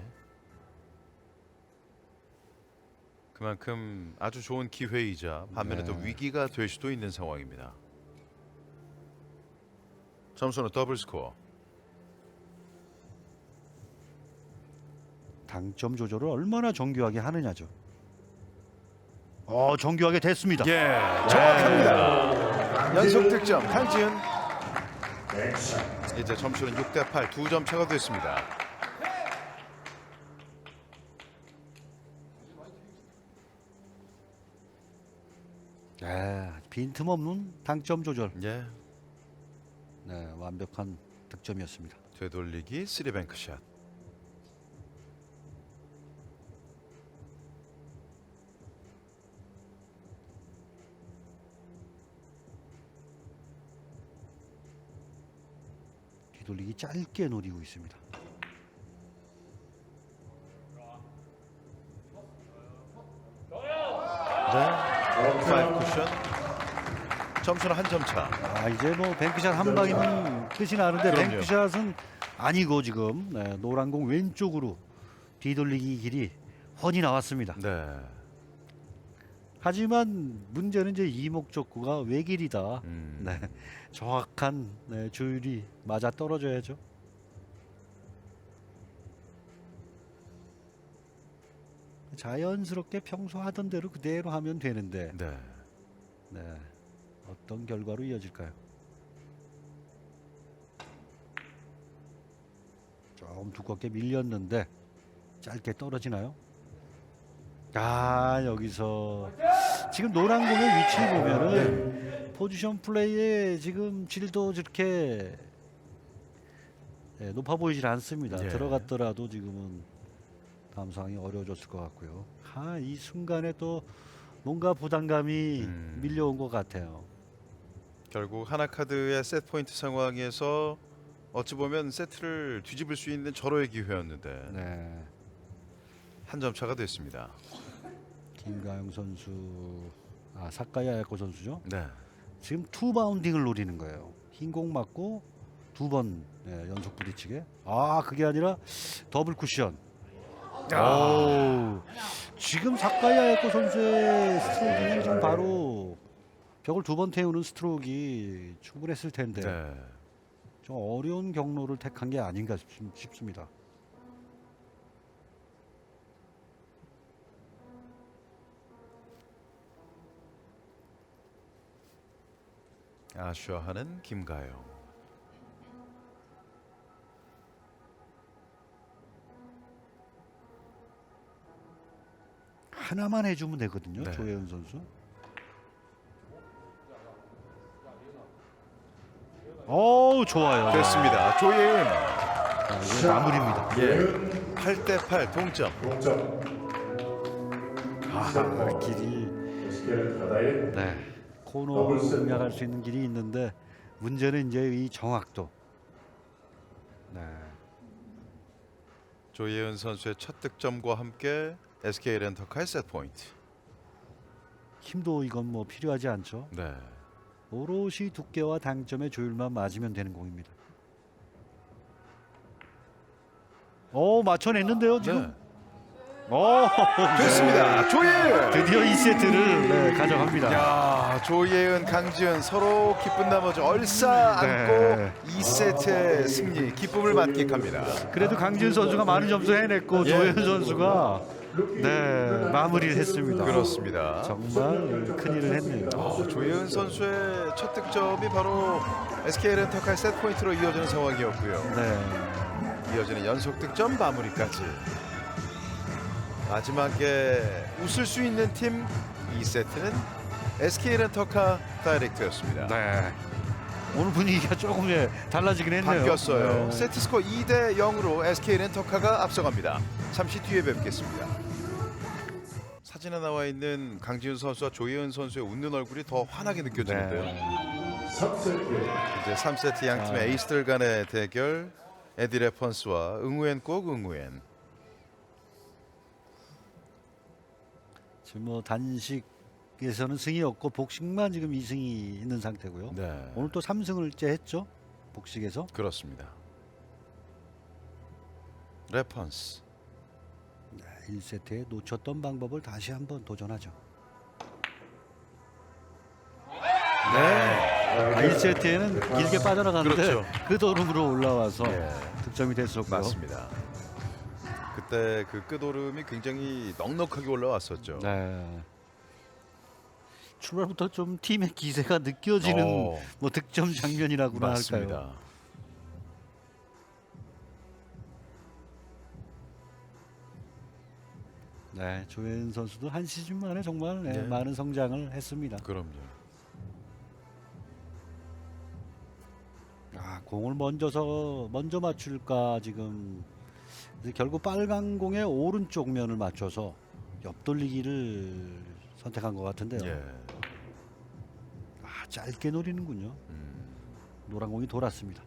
그만큼 아주 좋은 기회이자 반면에 또 네. 위기가 될 수도 있는 상황입니다. 점수는 더블 스코어. 당점 조절을 얼마나 정교하게 하느냐죠. 정교하게 됐습니다. 예, 정확합니다. 연속 득점 강지은. 이제 점수는 6대8 2점 차가 됐습니다. 빈틈없는 당점 조절. 예. 네, 완벽한 득점이었습니다. 되돌리기 3뱅크 샷. 뒤돌리기 짧게 노리고 있습니다. 네. 5 쿠션. 점수는 한 점 차. 이제 뭐 뱅크샷 한 방이면 끝이 나는데 그럼요. 뱅크샷은 아니고 지금 노란 공 왼쪽으로 뒤돌리기 길이 훤히 나왔습니다. 네. 하지만 문제는 이제 이목적구가 외길이다. 음. 네, 정확한 조율이 맞아 떨어져야죠. 자연스럽게 평소 하던 대로 그대로 하면 되는데 네. 어떤 결과로 이어질까요? 좀 두껍게 밀렸는데 짧게 떨어지나요? 아, 여기서 지금 노란 공의 위치를 보면은 포지션 플레이에 지금 질도 저렇게 높아 보이질 않습니다. 예. 들어갔더라도 지금은 다음 상황이 어려워졌을 것 같고요. 이 순간에 또 뭔가 부담감이 밀려온 것 같아요. 결국 하나카드의 세트 포인트 상황에서 어찌 보면 세트를 뒤집을 수 있는 절호의 기회였는데 네. 한 점 차가 됐습니다. 김가영 선수, 사카이 아야코 선수죠. 네. 지금 투 바운딩을 노리는 거예요. 흰 공 맞고 두 번 연속 부딪히게. 그게 아니라 더블 쿠션. 오, 지금 사카이 아야코 선수의 스트로크는 지금 바로 벽을 두 번 태우는 스트로크가 충분했을 텐데 네. 좀 어려운 경로를 택한 게 아닌가 싶습니다. 아쉬워하는 김가영. 하나만 해주면 되거든요. 네. 조혜은 선수. 좋아요. 됐습니다. 조예은. 이제 마무리입니다. 예. 8대8 동점. 동점. 길이 SK는 바다에 네. 코너를 공략할 수 있는 길이 있는데 문제는 이제 이 정확도. 네. 조예은 선수의 첫 득점과 함께 SK 렌터카의 세트 포인트. 힘도 이건 뭐 필요하지 않죠. 네. 오롯이 두께와 당점의 조율만 맞으면 되는 공입니다. 맞춰냈는데요 지금. 네. 됐습니다. 됐습니다. 조예은. 드디어 2세트를 가져갑니다. 야, 조예은, 강지은 서로 기쁜 나머지 얼싸 네. 안고 2세트의 승리 기쁨을 만끽합니다. 그래도 강지은 선수가 많은 점수 해냈고 예. 조혜은 선수가 마무리를 했습니다. 그렇습니다. 정말 큰일을 했네요. 조예은 선수의 첫 득점이 바로 SK 렌터카의 세트 포인트로 이어지는 상황이었고요. 네. 이어지는 연속 득점 마무리까지. 마지막에 웃을 수 있는 팀 2세트는 SK 렌터카 다이렉트였습니다. 네. 오늘 분위기가 조금 달라지긴 했네요. 바뀌었어요. 네. 세트 스코어 2대 0으로 SK 렌터카가 앞서갑니다. 잠시 뒤에 뵙겠습니다. 사진에 나와 있는 강지훈 선수와 조예은 선수의 웃는 얼굴이 더 환하게 느껴지는데요. 3세트 이제 3세트 양팀의 에이스들 간의 대결. 에디 레펀스와 응우엔 꼭 응우엔. 지금 뭐 단식에서는 승이 없고 복식만 지금 2승이 있는 상태고요. 네. 오늘 또 3승을째 했죠. 복식에서. 그렇습니다. 레펀스. 1세트에 놓쳤던 방법을 다시 한번 도전하죠. 네. 1세트에는 길게 빠져나갔는데 그렇죠. 그 도름으로 올라와서 예. 득점이 됐었고요. 맞습니다. 그때 그 끝오름이 굉장히 넉넉하게 올라왔었죠. 네. 출발부터 좀 팀의 기세가 느껴지는 뭐 득점 장면이라고나 맞습니다. 할까요? 네, 조혜은 선수도 한 시즌 만에 정말 네. 많은 성장을 했습니다. 그럼요. 공을 먼저 맞출까 지금 결국 빨간 공의 오른쪽 면을 맞춰서 옆돌리기를 선택한 것 같은데요. 예. 짧게 노리는군요. 노란 공이 돌았습니다.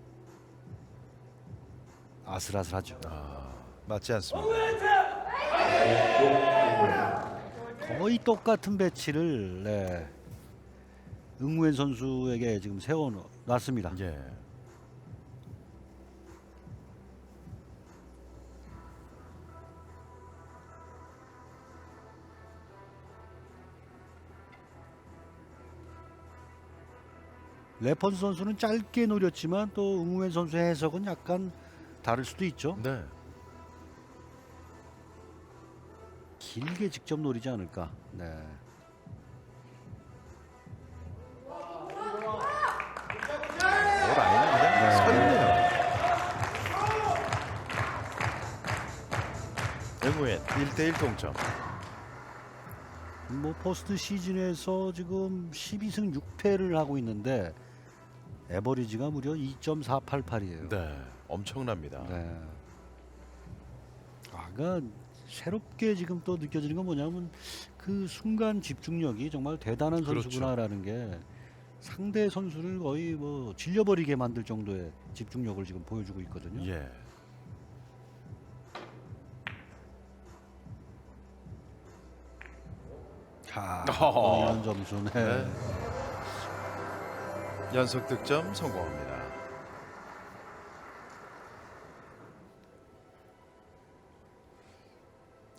아슬아슬하죠. 맞지 않습니다. 거의 똑같은 배치를 응우엔 선수에게 지금 세워놨습니다. 예. 레펀스 선수는 짧게 노렸지만 또 응우엔 선수의 해석은 약간 다를 수도 있죠. 네. 길게 직접 노리지 않을까. 네. 라인은 그냥 서 있네요. 1대1 동점. 뭐 포스트 시즌에서 지금 12승 6패를 하고 있는데 에버리지가 무려 2.488이에요. 네, 엄청납니다. 네. 그러니까 새롭게 지금 또 느껴지는 건 뭐냐면 그 순간 집중력이 정말 대단한 그렇죠. 선수구나라는 게 상대 선수를 거의 뭐 질려버리게 만들 정도의 집중력을 지금 보여주고 있거든요. 예. 이런 점수. 네. 네. 연속 득점 성공합니다.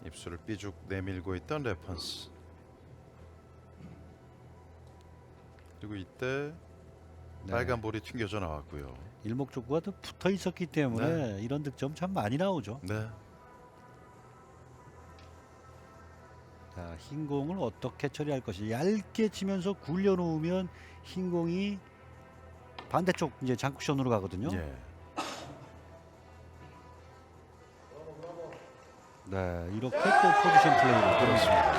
입술을 삐죽 내밀고 있던 레펀스. 그리고 이때 네. 빨간 볼이 튕겨져 나왔고요. 일목적구가 더 붙어 있었기 때문에 이런 득점 참 많이 나오죠. 네. 자, 흰 공을 어떻게 처리할 것이 얇게 치면서 굴려 놓으면 흰 공이 반대쪽 이제 장쿠션으로 가거든요. 예. 네, 이렇게 또 포지션 플레이를 그렇습니다.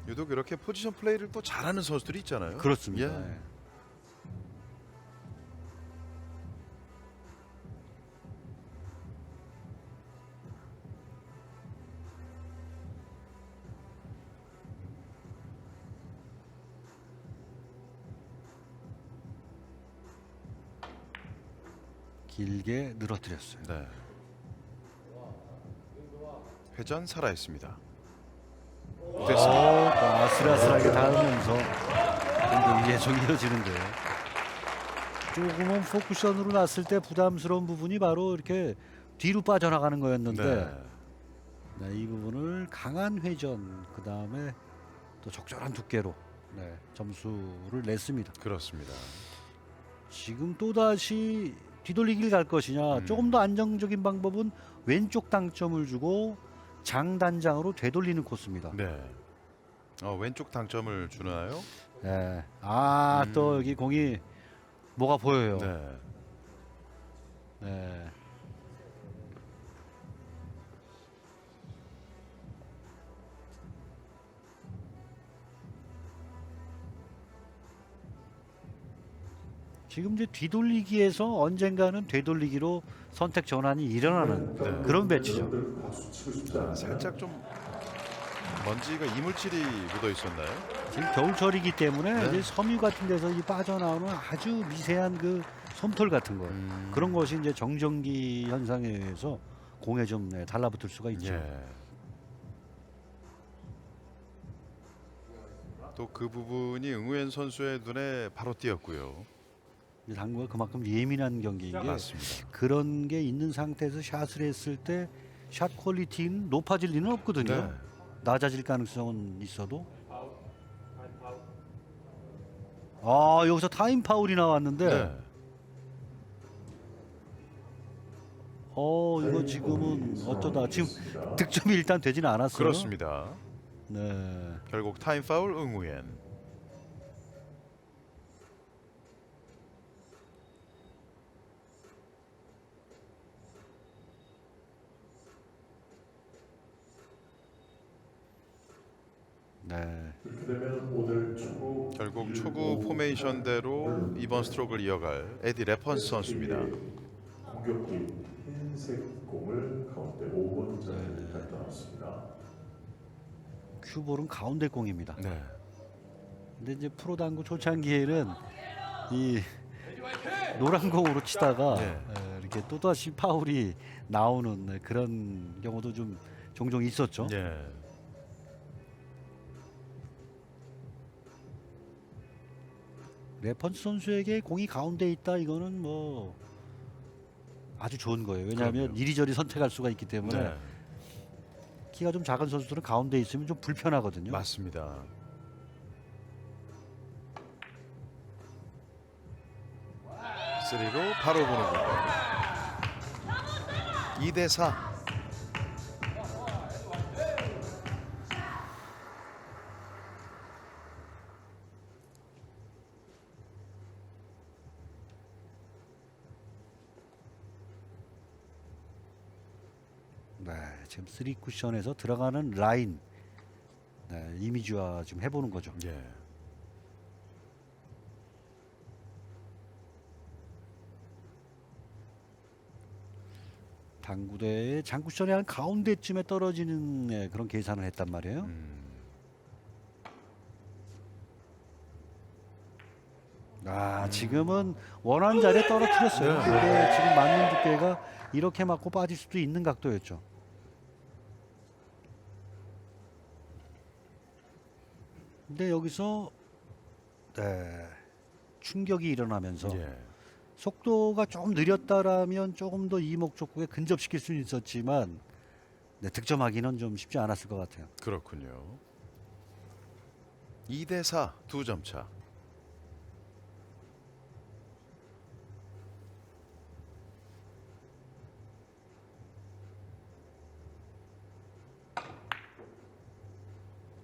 유독 이렇게 포지션 플레이를 또 잘하는 선수들이 있잖아요. 그렇습니다. 예. 네. 길게 늘어뜨렸어요. 네. 회전 살아 있습니다. 됐습니다. 아슬아슬하게 닿으면서 공격이 계속 이어지는데요. 조금은 포쿠션으로 났을 때 부담스러운 부분이 바로 이렇게 뒤로 빠져나가는 거였는데 네, 이 부분을 강한 회전 그 다음에 또 적절한 두께로 네, 점수를 냈습니다. 그렇습니다. 지금 또다시 뒤돌리기를 갈 것이냐 조금 더 안정적인 방법은 왼쪽 당점을 주고 장단장으로 되돌리는 코스입니다. 네. 왼쪽 당점을 주나요? 네. 또 여기 공이 뭐가 보여요. 네. 네. 지금 이제 뒤돌리기에서 언젠가는 되돌리기로 선택 전환이 일어나는 그런 배치죠. 박수 치고 싶지 않아요. 살짝 좀 먼지가 이물질이 묻어 있었나요? 지금 겨울철이기 때문에 네. 이제 섬유 같은 데서 이 빠져나오는 아주 미세한 그 솜털 같은 거 그런 것이 이제 정전기 현상에 의해서 공에 좀 달라붙을 수가 있죠. 예. 또 그 부분이 응우엔 선수의 눈에 바로 띄었고요. 이제 당구가 그만큼 예민한 경기인 게 맞습니다. 그런 게 있는 상태에서 샷을 했을 때 샷 퀄리티는 높아질 리는 없거든요. 네. 낮아질 가능성은 있어도. 여기서 타임 파울이 나왔는데 네. 이거 지금은 어쩌다 지금 득점이 일단 되지는 않았어요. 그렇습니다. 네. 결국 타임 파울 응우엔. 네. 이렇게 되면 오늘 초구 결국 초구 포메이션대로 이번 스트로크를 이어갈 에디 레펀스 선수입니다. 공격기 흰색 공을 가운데 5번 자리에 갖다 놨습니다. 큐볼은 가운데 공입니다. 네. 근데 이제 프로 당구 초창기에는 이 노란 공으로 치다가 네. 이렇게 또다시 파울이 나오는 그런 경우도 좀 종종 있었죠. 예. 레펀스 선수에게 공이 가운데 있다 이거는 뭐 아주 좋은 거예요. 왜냐하면 그럼요. 이리저리 선택할 수가 있기 때문에 네. 키가 좀 작은 선수들은 가운데 있으면 좀 불편하거든요. 맞습니다. 쓰리로 바로 보는 거. 2대4. 네, 지금 3 쿠션에서 들어가는 라인 네, 이미지화 좀 해보는 거죠. 예. 당구대의 장쿠션의 한 가운데쯤에 떨어지는 네, 그런 계산을 했단 말이에요. 아, 지금은 원하는 자리에 떨어뜨렸어요. 네. 근데 지금 맞는 두께가 이렇게 맞고 빠질 수도 있는 각도였죠. 근데 여기서 네, 충격이 일어나면서 예. 속도가 좀 느렸다라면 조금 더 이목적구에 근접시킬 수는 있었지만 네, 득점하기는 좀 쉽지 않았을 것 같아요. 그렇군요. 2대4 2점 차.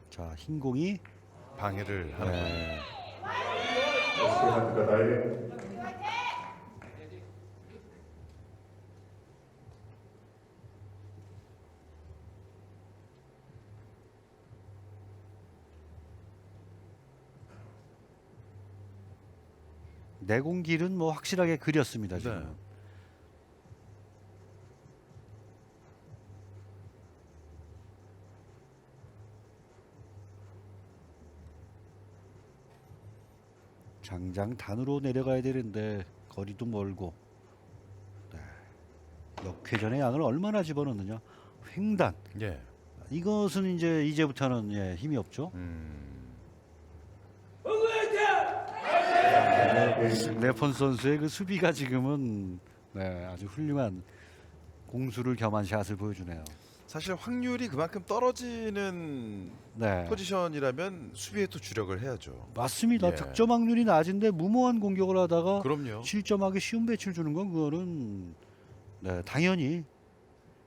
자, 흰 공이 방해를 하는 거예요. 네, 스리한테가 나에게 내공길은 뭐 확실하게 그렸습니다. 지금. 네. 장장 단으로 내려가야 되는데 거리도 멀고 네. 역회전의 양을 얼마나 집어넣느냐. 횡단 예. 이것은 이제부터는 예, 힘이 없죠. 레폰 선수의 그 수비가 지금은 네, 아주 훌륭한 공수를 겸한 샷을 보여주네요. 사실 확률이 그만큼 떨어지는 네, 포지션이라면 수비에 또 주력을 해야죠. 맞습니다. 예. 득점 확률이 낮은데 무모한 공격을 하다가 그럼요. 실점하기 쉬운 배치를 주는 건 그거는 네, 당연히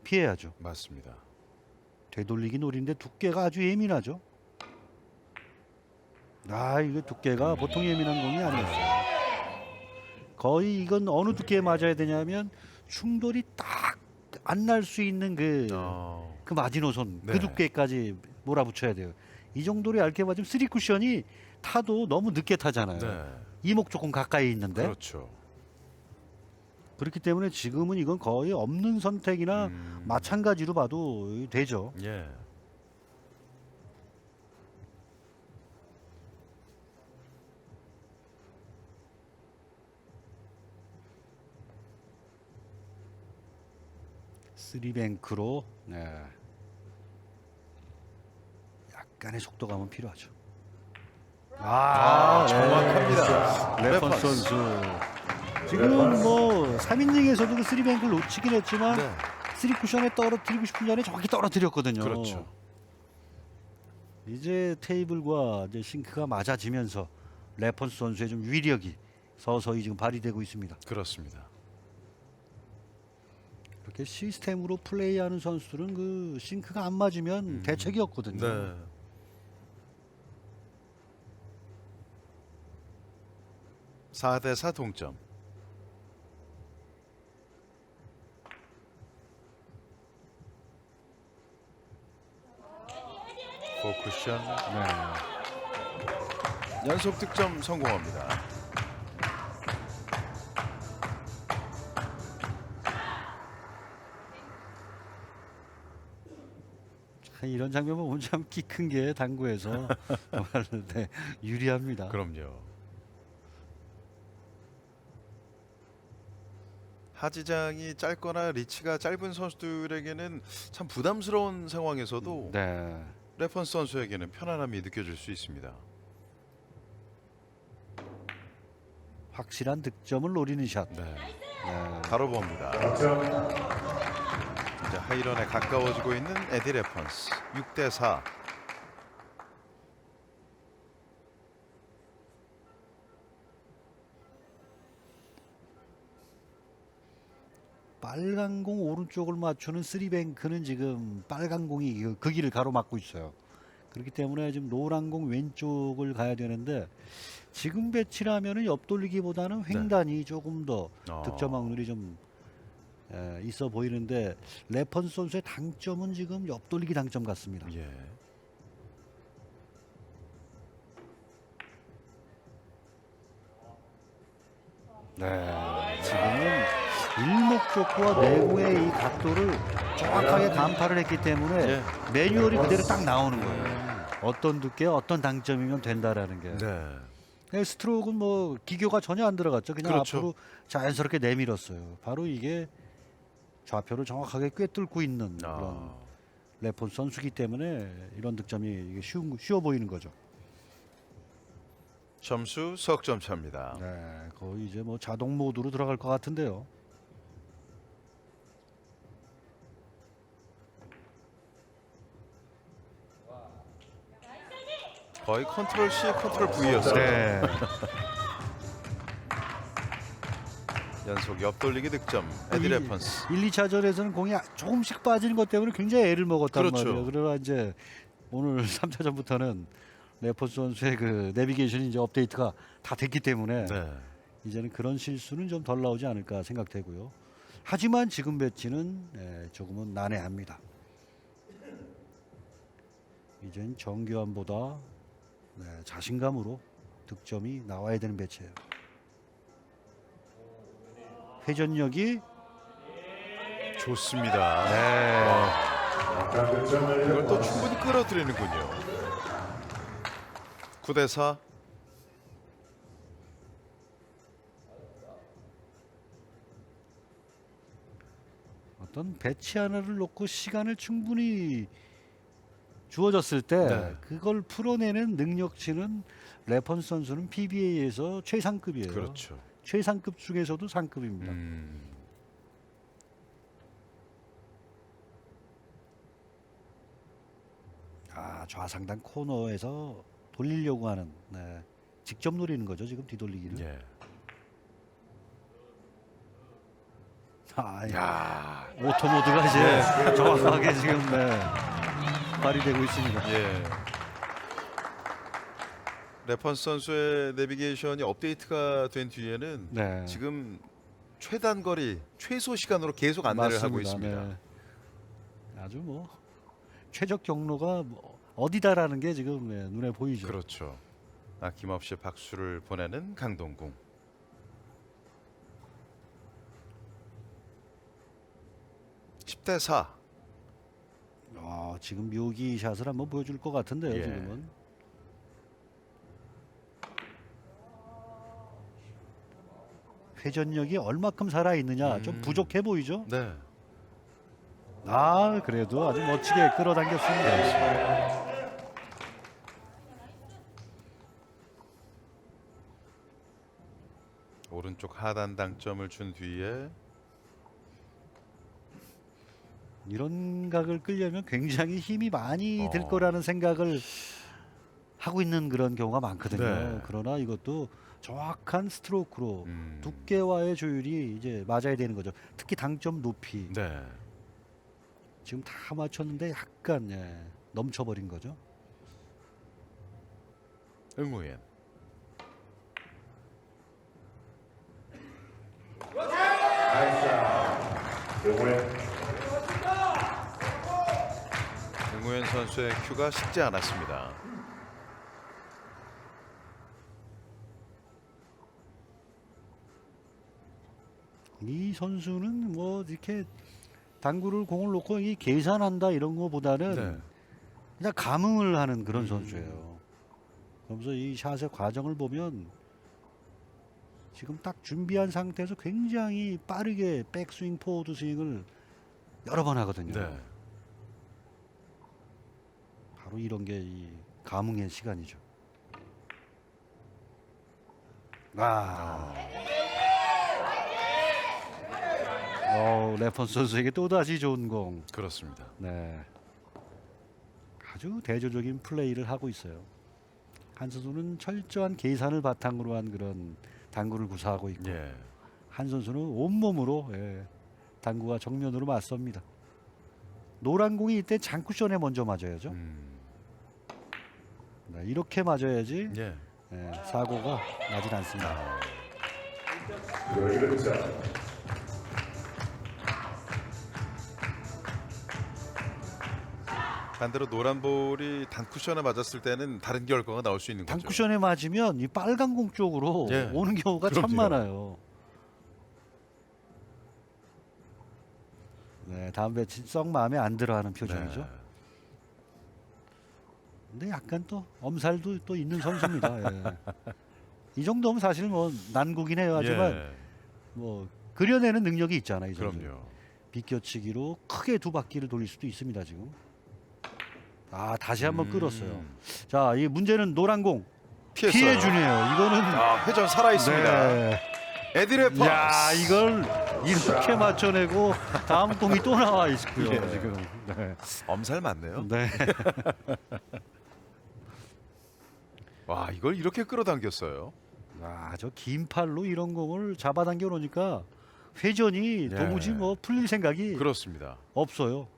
피해야죠. 맞습니다. 되돌리기 노리는데 두께가 아주 예민하죠. 아, 이거 두께가 보통 예민한 공이 아니었어요. 거의 이건 어느 두께에 맞아야 되냐면 충돌이 딱 안 날 수 있는 그 마지노선 네. 그 두께까지 몰아붙여야 돼요. 이 정도로 얇게 맞으면 3 쿠션이 타도 너무 늦게 타잖아요. 네. 이목 조금 가까이 있는데 그렇죠. 그렇기 때문에 지금은 이건 거의 없는 선택이나 마찬가지로 봐도 되죠. 예. 쓰리뱅크로 네. 약간의 속도감은 필요하죠. 정확합니다. 레펀 레펀스. 선수 지금 뭐 3이닝에서도 그 쓰리뱅크를 놓치긴 했지만 네. 쓰리 쿠션에 떨어뜨리고 싶은 자리에 정확히 떨어뜨렸거든요. 그렇죠. 이제 테이블과 이제 싱크가 맞아지면서 레펀스 선수의 좀 위력이 서서히 지금 발휘되고 있습니다. 그렇습니다. 이렇게 시스템으로 플레이하는 선수들은 그 싱크가 안 맞으면 대책이 없거든요. 네. (4 대 4) 동점. 포쿠션 네. 연속 득점 성공합니다. 이런 장면 보면 참 키 큰 게 당구에서 정말 네, 유리합니다. 그럼요. 하지장이 짧거나 리치가 짧은 선수들에게는 참 부담스러운 상황에서도 네. 레펀스 선수에게는 편안함이 느껴질 수 있습니다. 확실한 득점을 노리는 샷. 네. 네. 바로 봅니다. 득점 이제 하이런에 가까워지고 있는 에디 레펀스. 6 대 4. 빨간 공 오른쪽을 맞추는 쓰리뱅크는 지금 빨간 공이 그 길을 가로막고 있어요. 그렇기 때문에 지금 노란 공 왼쪽을 가야 되는데 지금 배치라면은 옆돌리기보다는 횡단이 조금 더 득점 확률이 좀 있어 보이는데 레펀 선수의 당점은 지금 옆돌리기 당점 같습니다. 예. 네, 지금은 일목적구와 내공의 이 각도를 정확하게 간파를 했기 때문에 예. 매뉴얼이 그대로 딱 나오는 거예요. 어떤 두께, 어떤 당점이면 된다라는 게. 네. 스트로크는 뭐 기교가 전혀 안 들어갔죠. 그냥 그렇죠. 앞으로 자연스럽게 내밀었어요. 바로 이게 좌표를 정확하게 꿰뚫고 있는 그런 아. 레폰 선수기 때문에 이런 득점이 이게 쉬워 보이는 거죠. 점수 석점 차입니다. 네, 거의 이제 뭐 자동 모드로 들어갈 것 같은데요. 거의 컨트롤 C, 컨트롤 V였어요. 네. 연속 옆돌리기 득점. 에디 레펀스. 1, 2차전에서는 공이 조금씩 빠지는 것 때문에 굉장히 애를 먹었단 그렇죠. 말이에요. 그러나 이제 오늘 3차전부터는 레포스 선수의 그 내비게이션이 이제 업데이트가 다 됐기 때문에 네. 이제는 그런 실수는 좀 덜 나오지 않을까 생각되고요. 하지만 지금 배치는 조금은 난해합니다. 이젠 정교함보다 자신감으로 득점이 나와야 되는 배치예요. 회전력이 좋습니다. 네. 아까 득점을 이걸 또 충분히 끌어들이는군요. 9대4. 어떤 배치 하나를 놓고 시간을 충분히 주어졌을 때 네. 그걸 풀어내는 능력치는 레펀 선수는 PBA에서 최상급이에요. 그렇죠. 최상급 중에서도 상급입니다. 좌상단 코너에서 돌리려고 하는 직접 노리는 거죠. 지금 뒤돌리기를. 예. 야, 오토 모드가 이제 정확하게 지금 발휘되고 있습니다. 예. 레펀스 선수의 내비게이션이 업데이트가 된 뒤에는 네. 지금 최단 거리, 최소 시간으로 계속 안내를 하고 있습니다. 네. 아주 뭐 최적 경로가 어디다라는 게 지금 눈에 보이죠. 그렇죠. 아낌없이 박수를 보내는 강동궁. (10대4) 지금 묘기 샷을 한번 보여줄 것 같은데요. 예. 지금은. 회전력이 얼마큼 살아 있느냐 좀 부족해 보이죠. 네. 그래도 아주 멋지게 끌어당겼습니다. 오른쪽 하단 당점을 준 뒤에 이런 각을 끌려면 굉장히 힘이 많이 들 거라는 생각을 하고 있는 그런 경우가 많거든요. 네. 그러나 이것도 정확한 스트로크로 음. 두께와의 조율이 이제 맞아야 되는 거죠. 특히 당점 높이. 네. 지금 다 맞췄는데 약간 넘쳐버린 거죠. 응우엔. 응우엔 선수의 큐가 쉽지 않았습니다. 이 선수는 뭐 이렇게 당구를 공을 놓고 이 계산한다 이런 거보다는 네. 그냥 감흥을 하는 그런 선수예요. 그러면서 이 샷의 과정을 보면 지금 딱 준비한 상태에서 굉장히 빠르게 백스윙, 포워드 스윙을 여러 번 하거든요. 네. 바로 이런 게 이 감흥의 시간이죠. 레펀 선수에게 또다시 좋은 공. 그렇습니다. 네. 아주 대조적인 플레이를 하고 있어요. 한 선수는 철저한 계산을 바탕으로 한 그런 당구를 구사하고 있고 예. 한 선수는 온몸으로 당구가 정면으로 맞섭니다. 노란 공이 이때 장쿠션에 먼저 맞아야죠. 이렇게 맞아야지 예. 사고가 나질 않습니다. 반대로 노란 볼이 단쿠션에 맞았을 때는 다른 결과가 나올 수 있는 거죠. 단쿠션에 맞으면 이 빨간 공 쪽으로 예. 오는 경우가 참 그럼요. 많아요. 네, 다음 배치 썩 마음에 안 들어하는 표정이죠. 네. 근데 약간 또 엄살도 또 있는 선수입니다. 예. 이 정도면 사실 뭐 난국이긴 해요. 하지만 예. 뭐 그려내는 능력이 있잖아요. 이 선수. 그럼요. 비껴치기로 크게 두 바퀴를 돌릴 수도 있습니다. 지금. 아, 다시 한번 끌었어요. 자, 이 문제는 노란 공 피했어요. 피해주네요. 이거는 아, 회전 살아 있습니다. 네. 에드레 야, 파스. 이걸 이렇게 맞춰내고 다음 공이 또 나와 있고요. 예. 지금. 네. 엄살 맞네요. 네. 와, 이걸 이렇게 끌어당겼어요. 아, 저 긴 팔로 이런 공을 잡아당겨 놓으니까 회전이 예. 도무지 뭐 풀릴 생각이 그렇습니다. 없어요.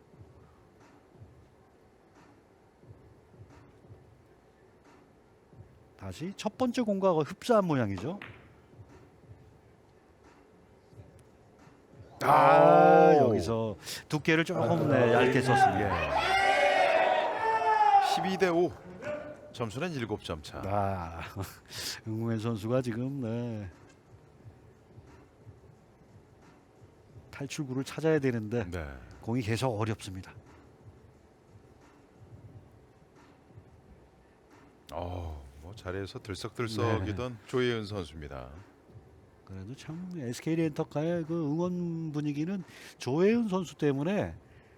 다시 첫 번째 공과 흡사한 모양이죠. 아, 오. 여기서 두께를 조금 네, 얇게 썼습니다. 12대 5. 점수는 7점 차. 아, 응우현 선수가 지금 네, 탈출구를 찾아야 되는데 네. 공이 계속 어렵습니다. 뭐 자리에서 들썩들썩이던 조혜은 선수입니다. 그래도 참 SK 렌터카의 그 응원 분위기는 조혜은 선수 때문에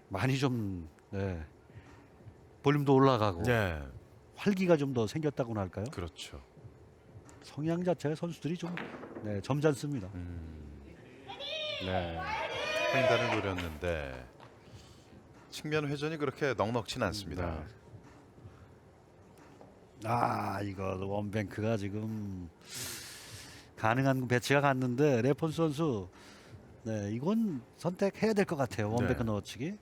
많이 좀 네, 볼륨도 올라가고 네, 활기가 좀 더 생겼다고나 할까요? 그렇죠. 성향 자체가 선수들이 좀 네, 점잖습니다. 네. 횡단을 노렸는데 측면 회전이 그렇게 넉넉진 않습니다. 네. 아, 이거 원뱅크가 지금 가능한 배치가 갔는데 레폰스 선수 네, 이건 선택해야 될 것 같아요. 원뱅크 네. 넣어치기.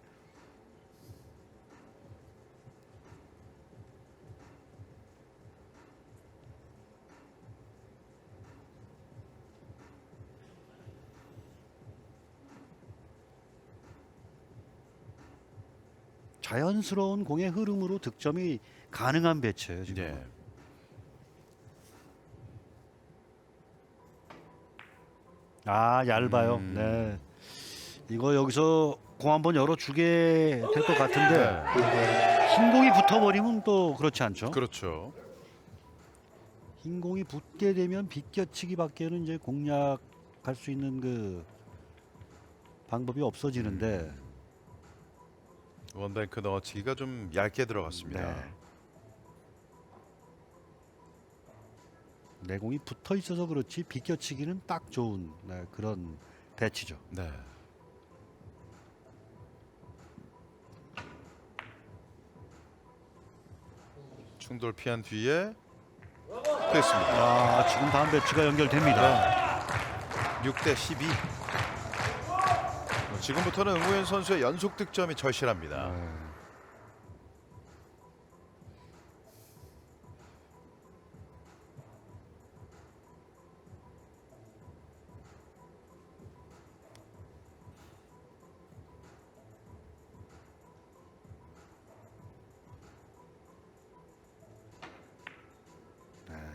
자연스러운 공의 흐름으로 득점이 가능한 배치예요. 지금. 네. 아, 얇아요. 네. 이거 여기서 공 한번 열어주게 될 것 같은데 흰 공이 붙어버리면 또 그렇지 않죠. 그렇죠. 흰 공이 붙게 되면 비껴치기밖에는 이제 공략할 수 있는 그 방법이 없어지는데 원뱅크 넣어치기가 좀 얇게 들어갔습니다. 네. 내 공이 붙어 있어서 그렇지 비껴치기는 딱 좋은 네, 그런 배치죠. 네. 충돌 피한 뒤에 됐습니다. 아, 지금 다음 배치가 연결됩니다. 6대 12. 지금부터는 응우현 선수의 연속 득점이 절실합니다.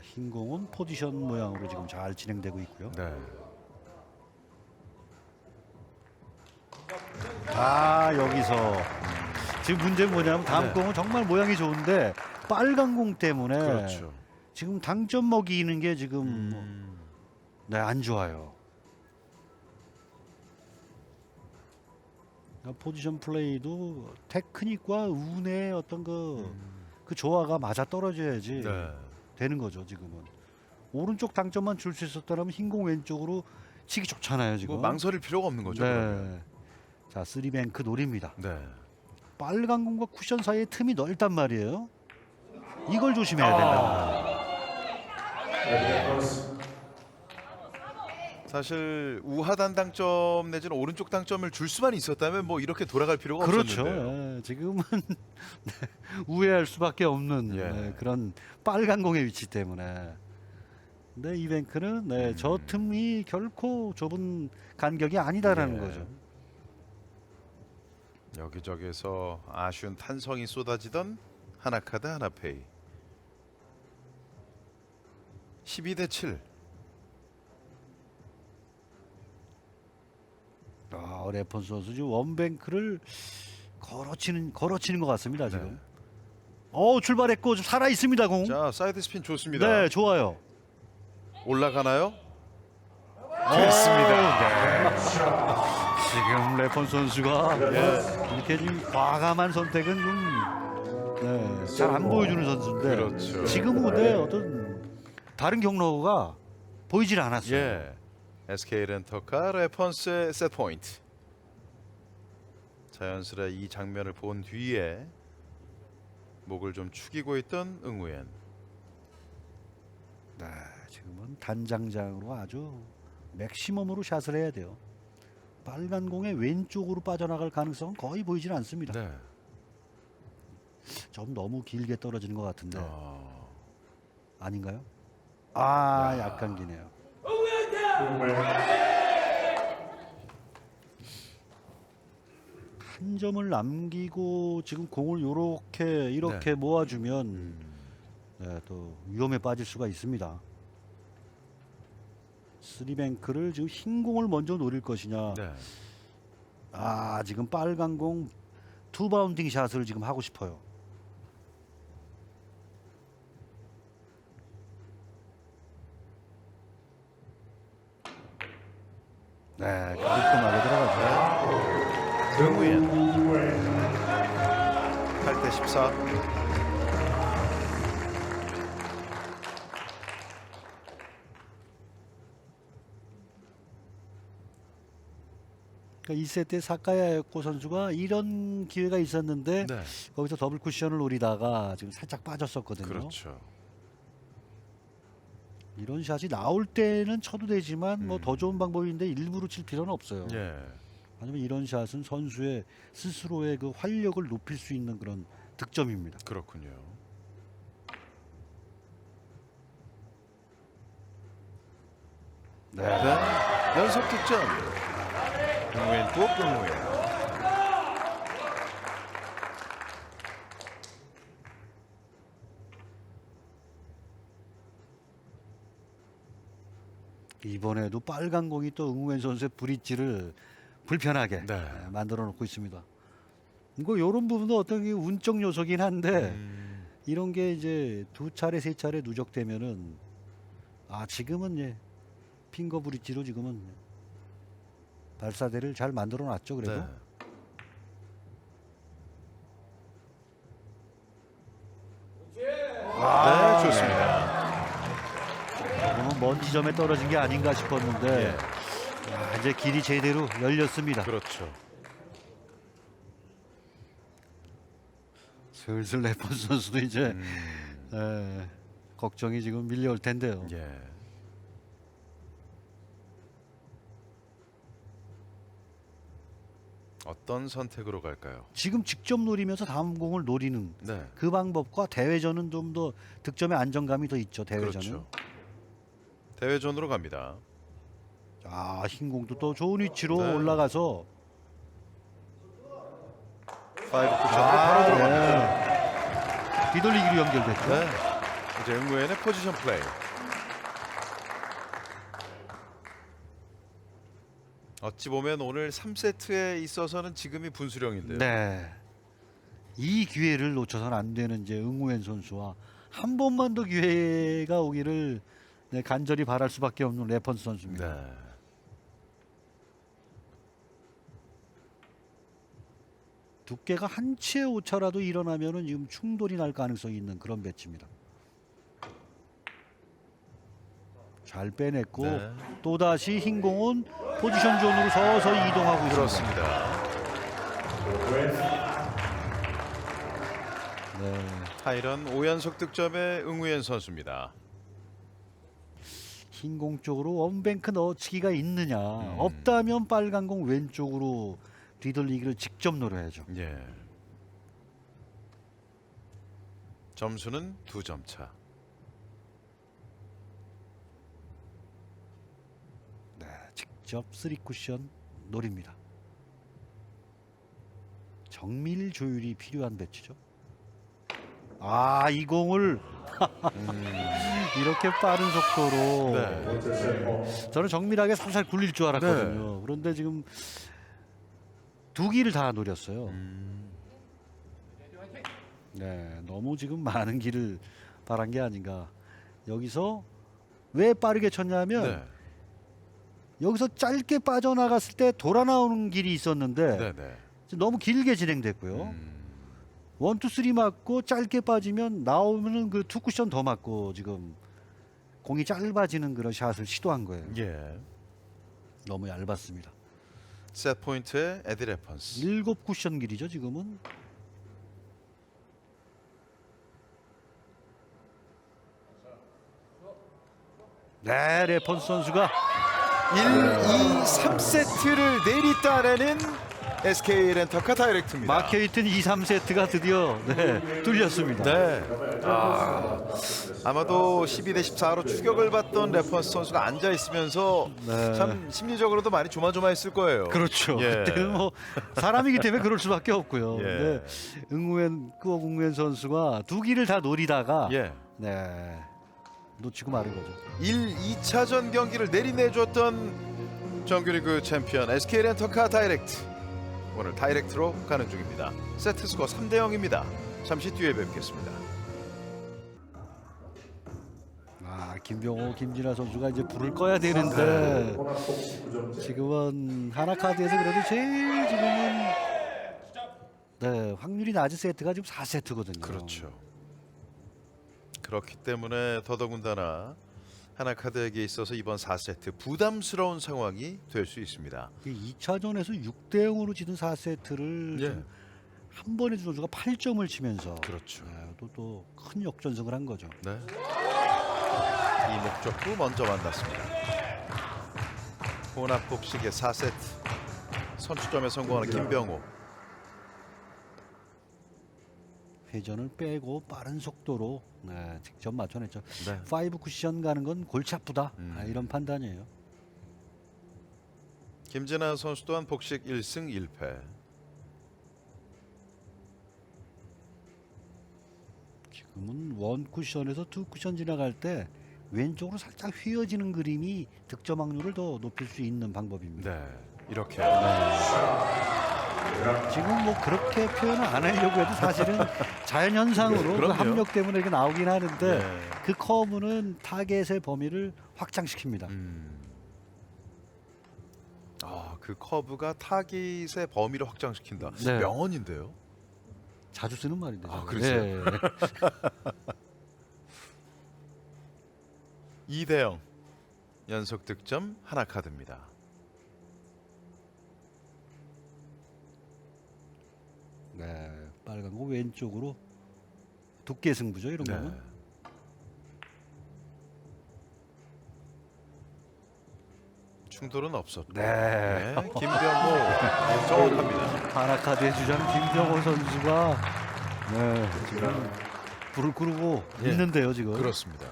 흰 공은 포지션 모양으로 지금 잘 진행되고 있고요. 네. 아, 여기서 지금 문제는 뭐냐면 다음 네. 공은 정말 모양이 좋은데 빨간 공 때문에 그렇죠. 지금 당점 먹이는 게 지금 네, 안 좋아요. 포지션 플레이도 테크닉과 운의 어떤 그 조화가 맞아 떨어져야지 네. 되는 거죠. 지금은 오른쪽 당점만 줄 수 있었다면 흰 공 왼쪽으로 치기 좋잖아요. 지금. 뭐 망설일 필요가 없는 거죠. 그러면. 네. 자, 3뱅크 노립니다. 네. 빨간 공과 쿠션 사이에 틈이 넓단 말이에요. 이걸 조심해야 된다. 사실 우하단 당점 내지는 오른쪽 당점을 줄 수만 있었다면 뭐 이렇게 돌아갈 필요가 그렇죠. 없었는데요. 예, 지금은 네, 우회할 수밖에 없는 예. 네, 그런 빨간 공의 위치 때문에. 근데 이 뱅크는 네, 저 틈이 결코 좁은 간격이 아니다라는 예. 거죠. 여기저기서 아쉬운 탄성이 쏟아지던 하나카드 하나페이. 12대 7. 레폰 선수 지금 원뱅크를 걸어치는 것 같습니다 지금. 출발했고 좀 살아 있습니다 공. 자, 사이드 스핀 좋습니다. 네, 좋아요. 올라가나요? 됐습니다. 지금 레폰 선수가 이렇게 좀 과감한 선택은 좀 잘 안 보여주는 선수인데 그렇죠. 지금은 근데 어떤 다른 경로가 보이질 않았어요. 예. SK 렌터카 레펀스의 세트 포인트. 자연스레 이 장면을 본 뒤에 목을 좀 축이고 있던 응우엔. 네, 지금은 단장장으로 아주 맥시멈으로 샷을 해야 돼요. 빨간 공의 왼쪽으로 빠져나갈 가능성은 거의 보이질 않습니다. 네. 좀 너무 길게 떨어지는 것 같은데 어, 아닌가요? 약간 기네요. 한 점을 남기고 지금 공을 이렇게 모아주면 또 위험에 빠질 수가 있습니다. 쓰리뱅크를 지금 흰 공을 먼저 노릴 것이냐. 네. 지금 빨간 공 투 바운딩 샷을 지금 하고 싶어요. 네, 깔끔하게 들어가죠. 응우엔 8대 14. 그러니까 2세트에 사카야코 선수가 이런 기회가 있었는데 네. 거기서 더블 쿠션을 노리다가 지금 살짝 빠졌었거든요. 그렇죠. 이런 샷이 나올 때는 쳐도 되지만 뭐 더 좋은 방법인데 일부러 칠 필요는 없어요. 예. 왜냐면 이런 샷은 선수의 스스로의 그 활력을 높일 수 있는 그런 득점입니다. 그렇군요. 네. 연속 득점. 응우엔 또 응우엔. 이번에도 빨간 공이 또 응우엔 선수의 브릿지를 불편하게 만들어 놓고 있습니다. 이런 부분도 어떤 게 운적 요소긴 한데 이런 게 이제 두 차례 세 차례 누적되면은 지금은 핑거 브릿지로 지금은 발사대를 잘 만들어 놨죠. 그래도 네, 좋습니다. 조금은 먼 지점에 떨어진 게 아닌가 싶었는데 이제 길이 제대로 열렸습니다. 그렇죠. 슬슬 레폰 선수도 이제 걱정이 지금 밀려올 텐데요. 예. 어떤 선택으로 갈까요? 지금 직접 노리면서 다음 공을 노리는 네. 그 방법과 대회전은 좀 더 득점의 안정감이 더 있죠. 대회전은. 그렇죠. 대회전으로 갑니다. 흰 공도 또 좋은 위치로 네. 올라가서 파이브 쿠션으로 바로 들어갑니다. 뒤돌리기로 연결됐죠. 네. 이제 응우엔의 포지션 플레이. 어찌 보면 오늘 3세트에 있어서는 지금이 분수령인데요. 네. 이 기회를 놓쳐서는 안 되는 이제 응우엔 선수와 한 번만 더 기회가 오기를 간절히 바랄 수밖에 없는 레펀스 선수입니다. 네. 두께가 한 치의 오차라도 일어나면은 지금 충돌이 날 가능성이 있는 그런 배치입니다. 잘 빼냈고 또다시 흰 공은 포지션 존으로 서서히 이동하고 있습니다. 그렇습니다. 네. 타이런 5연속 득점의 응우엔 선수입니다. 흰 공 쪽으로 원뱅크 넣어치기가 있느냐. 없다면 빨간 공 왼쪽으로 뒤돌리기를 직접 노려야죠. 예. 점수는 2점 차. 직접 3쿠션 노립니다. 정밀 조율이 필요한 배치죠. 이 공을 이렇게 빠른 속도로 네. 번째 세트 저는 정밀하게 살살 굴릴 줄 알았거든요. 그런데 지금 두 기를 다 노렸어요. 네, 너무 지금 많은 기를 바란 게 아닌가. 여기서 왜 빠르게 쳤냐면 네. 여기서 짧게 빠져나갔을 때 돌아 나오는 길이 있었는데 네. 네. 너무 길게 진행됐고요. 원, 투, 쓰리 맞고 짧게 빠지면 나오면은 그 투 쿠션 더 맞고 지금 공이 짧아지는 그런 샷을 시도한 거예요. 예. 너무 얇았습니다. 셋 포인트의 에디 레펀스. 7쿠션 길이죠 지금은. 네, 레펀스 선수가 1, 2, 3세트를 내리따내는 SK 렌터카 다이렉트입니다. 마케이튼 2, 3세트가 드디어 뚫렸습니다. 네. 아마도 12대 14로 추격을 받던 레퍼런스 선수가 앉아 있으면서 네. 참 심리적으로도 많이 조마조마했을 거예요. 그렇죠. 예. 그때는 뭐 사람이기 때문에 그럴 수밖에 없고요. 예. 근데 응우엔 선수가 두 기를 다 노리다가 예. 네, 놓치고 마는 거죠. 1, 2차전 경기를 내리내줬던 정규리그 챔피언 SK 렌터카 다이렉트. 오늘 다이렉트로 가는 중입니다. 세트 스코어 3대 0입니다. 잠시 뒤에 뵙겠습니다. 김병호, 김진아 선수가 이제 불을 꺼야 되는데 혼합 복식 9점째. 지금은 하나카드에서 그래도 제일 지금은 네, 확률이 낮은 세트가 지금 4세트거든요. 그렇죠. 그렇기 때문에 더더군다나 하나카드에게 있어서 이번 4세트 부담스러운 상황이 될 수 있습니다. 2차전에서 6대 0으로 지던 4세트를 예. 한 번에 선수가 8점을 치면서 그렇죠. 또 큰 역전승을 한 거죠. 네. 이 목적도 먼저 만났습니다. 혼합 복식의 4세트 선취점에 성공하는 김병호. 회전을 빼고 빠른 속도로 직접 맞춰냈죠. 네. 5 쿠션 가는 건 골치 아프다. 이런 판단이에요. 김진아 선수 또한 복식 1승 1패. 지금은 원 쿠션에서 투 쿠션 지나갈 때 왼쪽으로 살짝 휘어지는 그림이 득점 확률을 더 높일 수 있는 방법입니다. 네. 이렇게. 지금 뭐 그렇게 표현을 안 하려고 해도 사실은 자연현상으로 그 그럼요. 합력 때문에 이렇게 나오긴 하는데 네. 그 커브는 타겟의 범위를 확장시킵니다. 그 커브가 타깃의 범위를 확장시킨다. 네. 명언인데요. 자주 쓰는 말인데. 그러세요? 2대 0 연속 득점 하나카드입니다. 네, 빨간 거 왼쪽으로 두께 승부죠 이런 네. 거는. 충돌은 없었고. 네. 김병호 정확합니다. 하나카드의 주장 김병호 선수가 지금 불을 끄고 예. 있는데요 지금. 그렇습니다.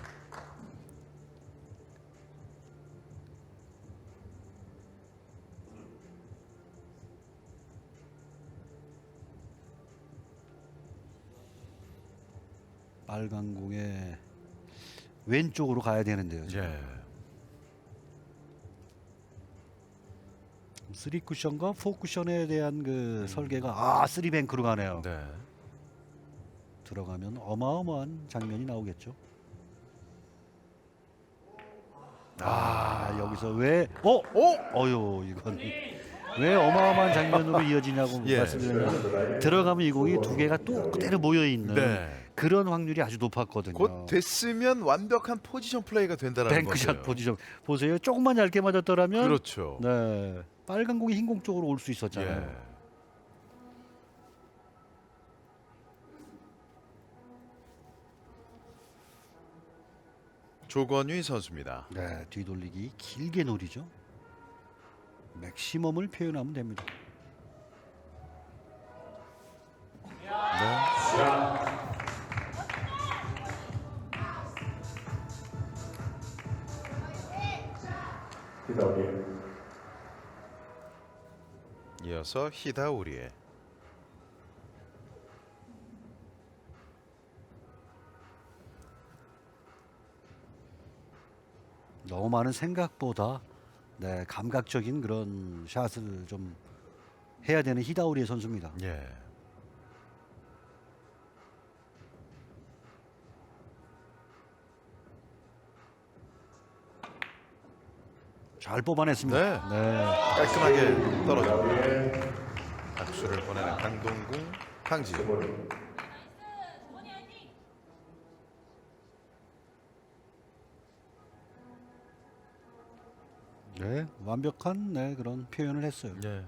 빨간 공에 왼쪽으로 가야 되는데요. 지금. 예. 3 쿠션과 4 쿠션에 대한 그 설계가 3뱅크로 가네요. 네. 들어가면 어마어마한 장면이 나오겠죠. 여기서 왜 어유 이건 왜 어마어마한 장면으로 이어지냐고 예. 말씀드리면 들어가면 이 공이 두 개가 또 그대로 모여 있는 네. 그런 확률이 아주 높았거든요. 곧 됐으면 완벽한 포지션 플레이가 된다라는 뱅크샷 거죠. 포지션 보세요. 조금만 얇게 맞았더라면 그렇죠. 네, 빨간 공이 흰 공 쪽으로 올 수 있었잖아요. 예. 조건휘 선수입니다. 네, 뒤돌리기 길게 노리죠. 맥시멈을 표현하면 됩니다. 히다오리 이어서 히다우리의 너무 많은 생각보다 네, 감각적인 그런 샷을 좀 해야 되는 히다우리의 선수입니다. 예. 잘 뽑아냈습니다. 네. 네. 깔끔하게 떨어집니다. 박수를 보내는 강동궁, 강지훈. 네, 완벽한 네, 그런 표현을 했어요. 예.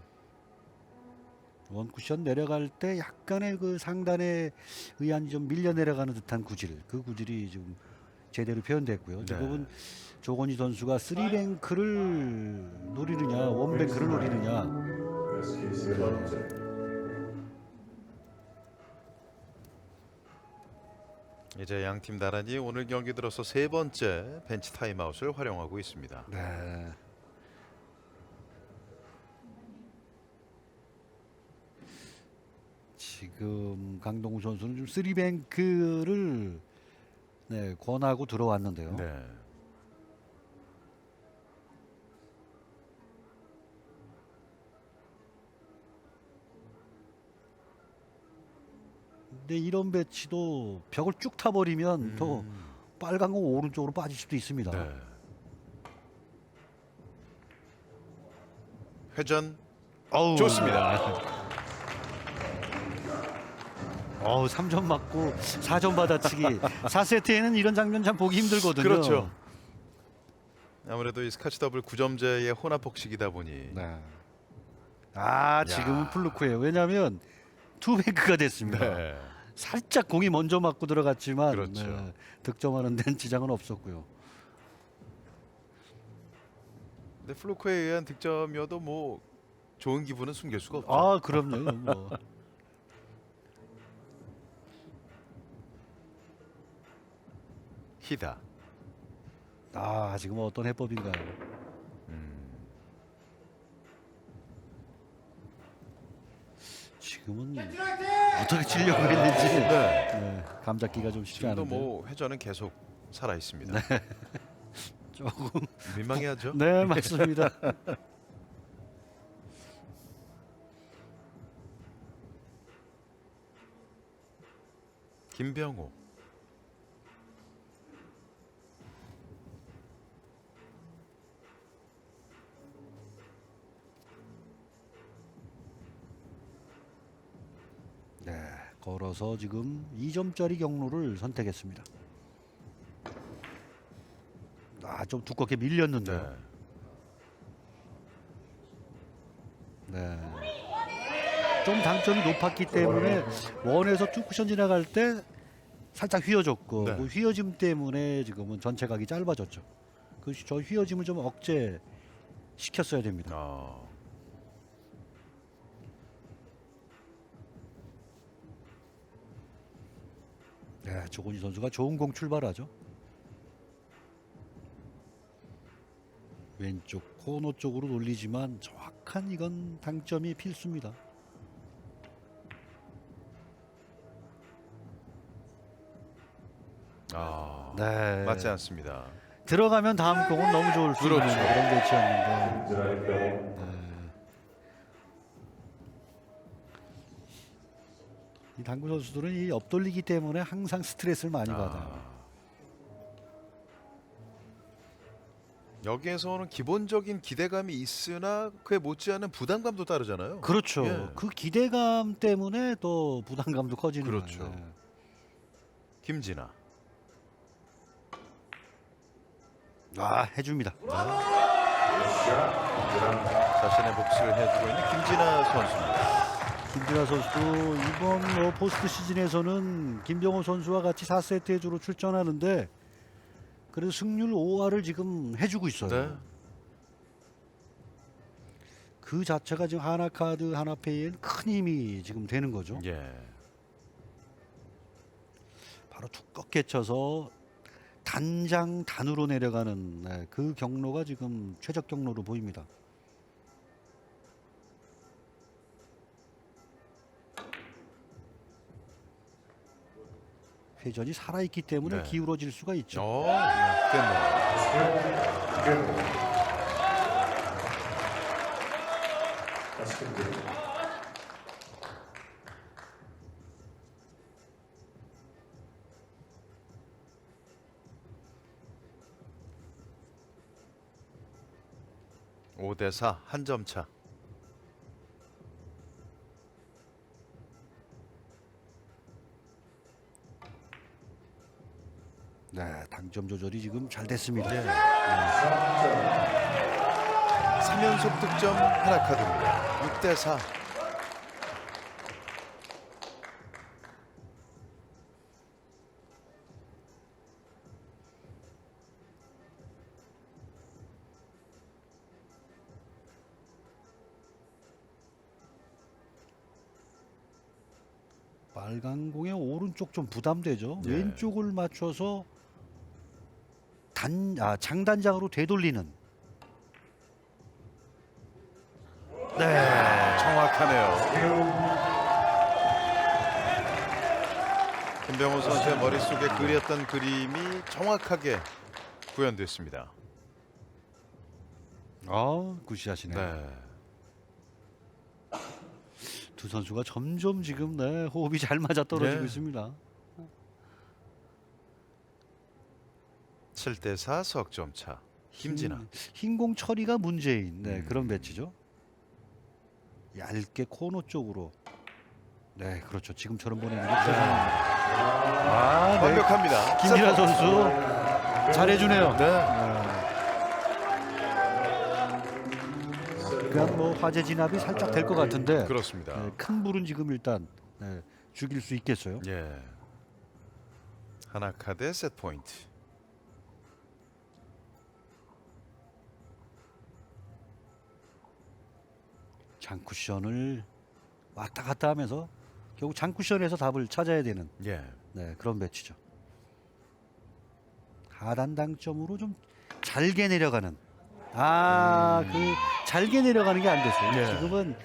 원 쿠션 내려갈 때 약간의 그 상단에 의한 좀 밀려 내려가는 듯한 구질, 그 구질이 지금 제대로 표현됐고요. 네. 지금은 조건희 선수가 3뱅크를 노리느냐, 원뱅크를 노리느냐. SK 세 번째. 이제 양팀 나란히 오늘 경기 들어서 세 번째 벤치 타임아웃을 활용하고 있습니다. 네. 지금 강동우 선수는 좀 3뱅크를 네, 권하고 들어왔는데요. 네. 근데 이런 배치도 벽을 쭉 타버리면 또 빨간 공 오른쪽으로 빠질 수도 있습니다. 네. 회전 어우, 좋습니다. 3점 맞고 4점 받아치기. 4세트에는 이런 장면 참 보기 힘들거든요. 그렇죠. 아무래도 이 스카치 더블 9점제의 혼합 복식이다 보니 네. 아, 지금은 플루크예요. 왜냐하면 투뱅크가 됐습니다. 네. 살짝 공이 먼저 맞고 들어갔지만 그렇죠. 네, 득점하는 데는 지장은 없었고요. 근데 플루크에 의한 득점이어도 뭐 좋은 기분은 숨길 수가 없죠. 아, 그럼요. 뭐. 히다. 아, 지금 어떤 해법인가요? 지금은 어떻게 치려고 했는지 네, 감 잡기가 좀 쉽지 지금도 않은데. 뭐 회전은 계속 살아 있습니다. 조금 민망해하죠. 네, 맞습니다. 김병호. 네, 걸어서 지금 2점짜리 경로를 선택했습니다. 아, 좀 두껍게 밀렸는데요. 네. 좀 당점이 높았기 때문에 원에서 투 쿠션 지나갈 때 살짝 휘어졌고 네. 그 휘어짐 때문에 지금은 전체 각이 짧아졌죠. 저 휘어짐을 좀 억제 시켰어야 됩니다. 네, 조건희 선수가 좋은 공 출발하죠. 왼쪽 코너 쪽으로 돌리지만 정확한 이건 당점이 필수입니다. 네. 맞지 않습니다. 들어가면 다음 공은 너무 좋을 수 있는 그렇죠. 그런 배치였는데 드라이브 이 당구 선수들은 이 옆돌리기 때문에 항상 스트레스를 많이 받아요. 여기에서는 기본적인 기대감이 있으나 그에 못지않은 부담감도 따르잖아요. 그렇죠. 예. 그 기대감 때문에 또 부담감도 커지는 그렇죠. 거예요. 김진아. 아, 해줍니다. 자신의 몫을 해주고 있는 김진아 선수입니다. 김진아 선수도 이번 포스트 시즌에서는 김병호 선수와 같이 4세트에 주로 출전하는데 그래도 승률 5할을 지금 해주고 있어요. 네. 그 자체가 지금 하나카드 하나페이엔 큰 힘이 지금 되는 거죠. 예. 바로 두껍게 쳐서 단장 단으로 내려가는 네, 그 경로가 지금 최적 경로로 보입니다. 회전이 살아있기 때문에 네. 기울어질 수가 있죠. 됐네요. 다시 경기. 오 대 4 한 점 차. 네, 당점 조절이 지금 잘 됐습니다. 3연속 득점 하나카드입니다. 6 대 4. 빨간 공의 오른쪽 좀 부담되죠. 네. 왼쪽을 맞춰서 장단장으로 되돌리는. 네, 정확하네요. 김병호 선수의 머릿속에 그렸던 그림이 정확하게 구현됐습니다. 굿샷이네요. 네. 두 선수가 점점 지금 호흡이 잘 맞아 떨어지고 네. 있습니다. 7 대 4 석점 차. 김진아. 흰공 처리가 문제인 그런 음. 배치죠. 얇게 코너 쪽으로. 네, 그렇죠. 지금처럼 보내는 게 네. 완벽합니다. 김진아 선수 잘해주네요. 네. 그냥 뭐 화재 진압이 살짝 될 것 같은데 그렇습니다. 큰 불은 지금 일단 죽일 수 있겠어요. 예. 하나카드의 세트 포인트. 장쿠션을 왔다 갔다 하면서 결국 장쿠션에서 답을 찾아야 되는 예. 그런 배치죠. 하단 당점으로 좀 잘게 내려가는 그 잘게 내려가는 게 안 됐어요. 예. 지금은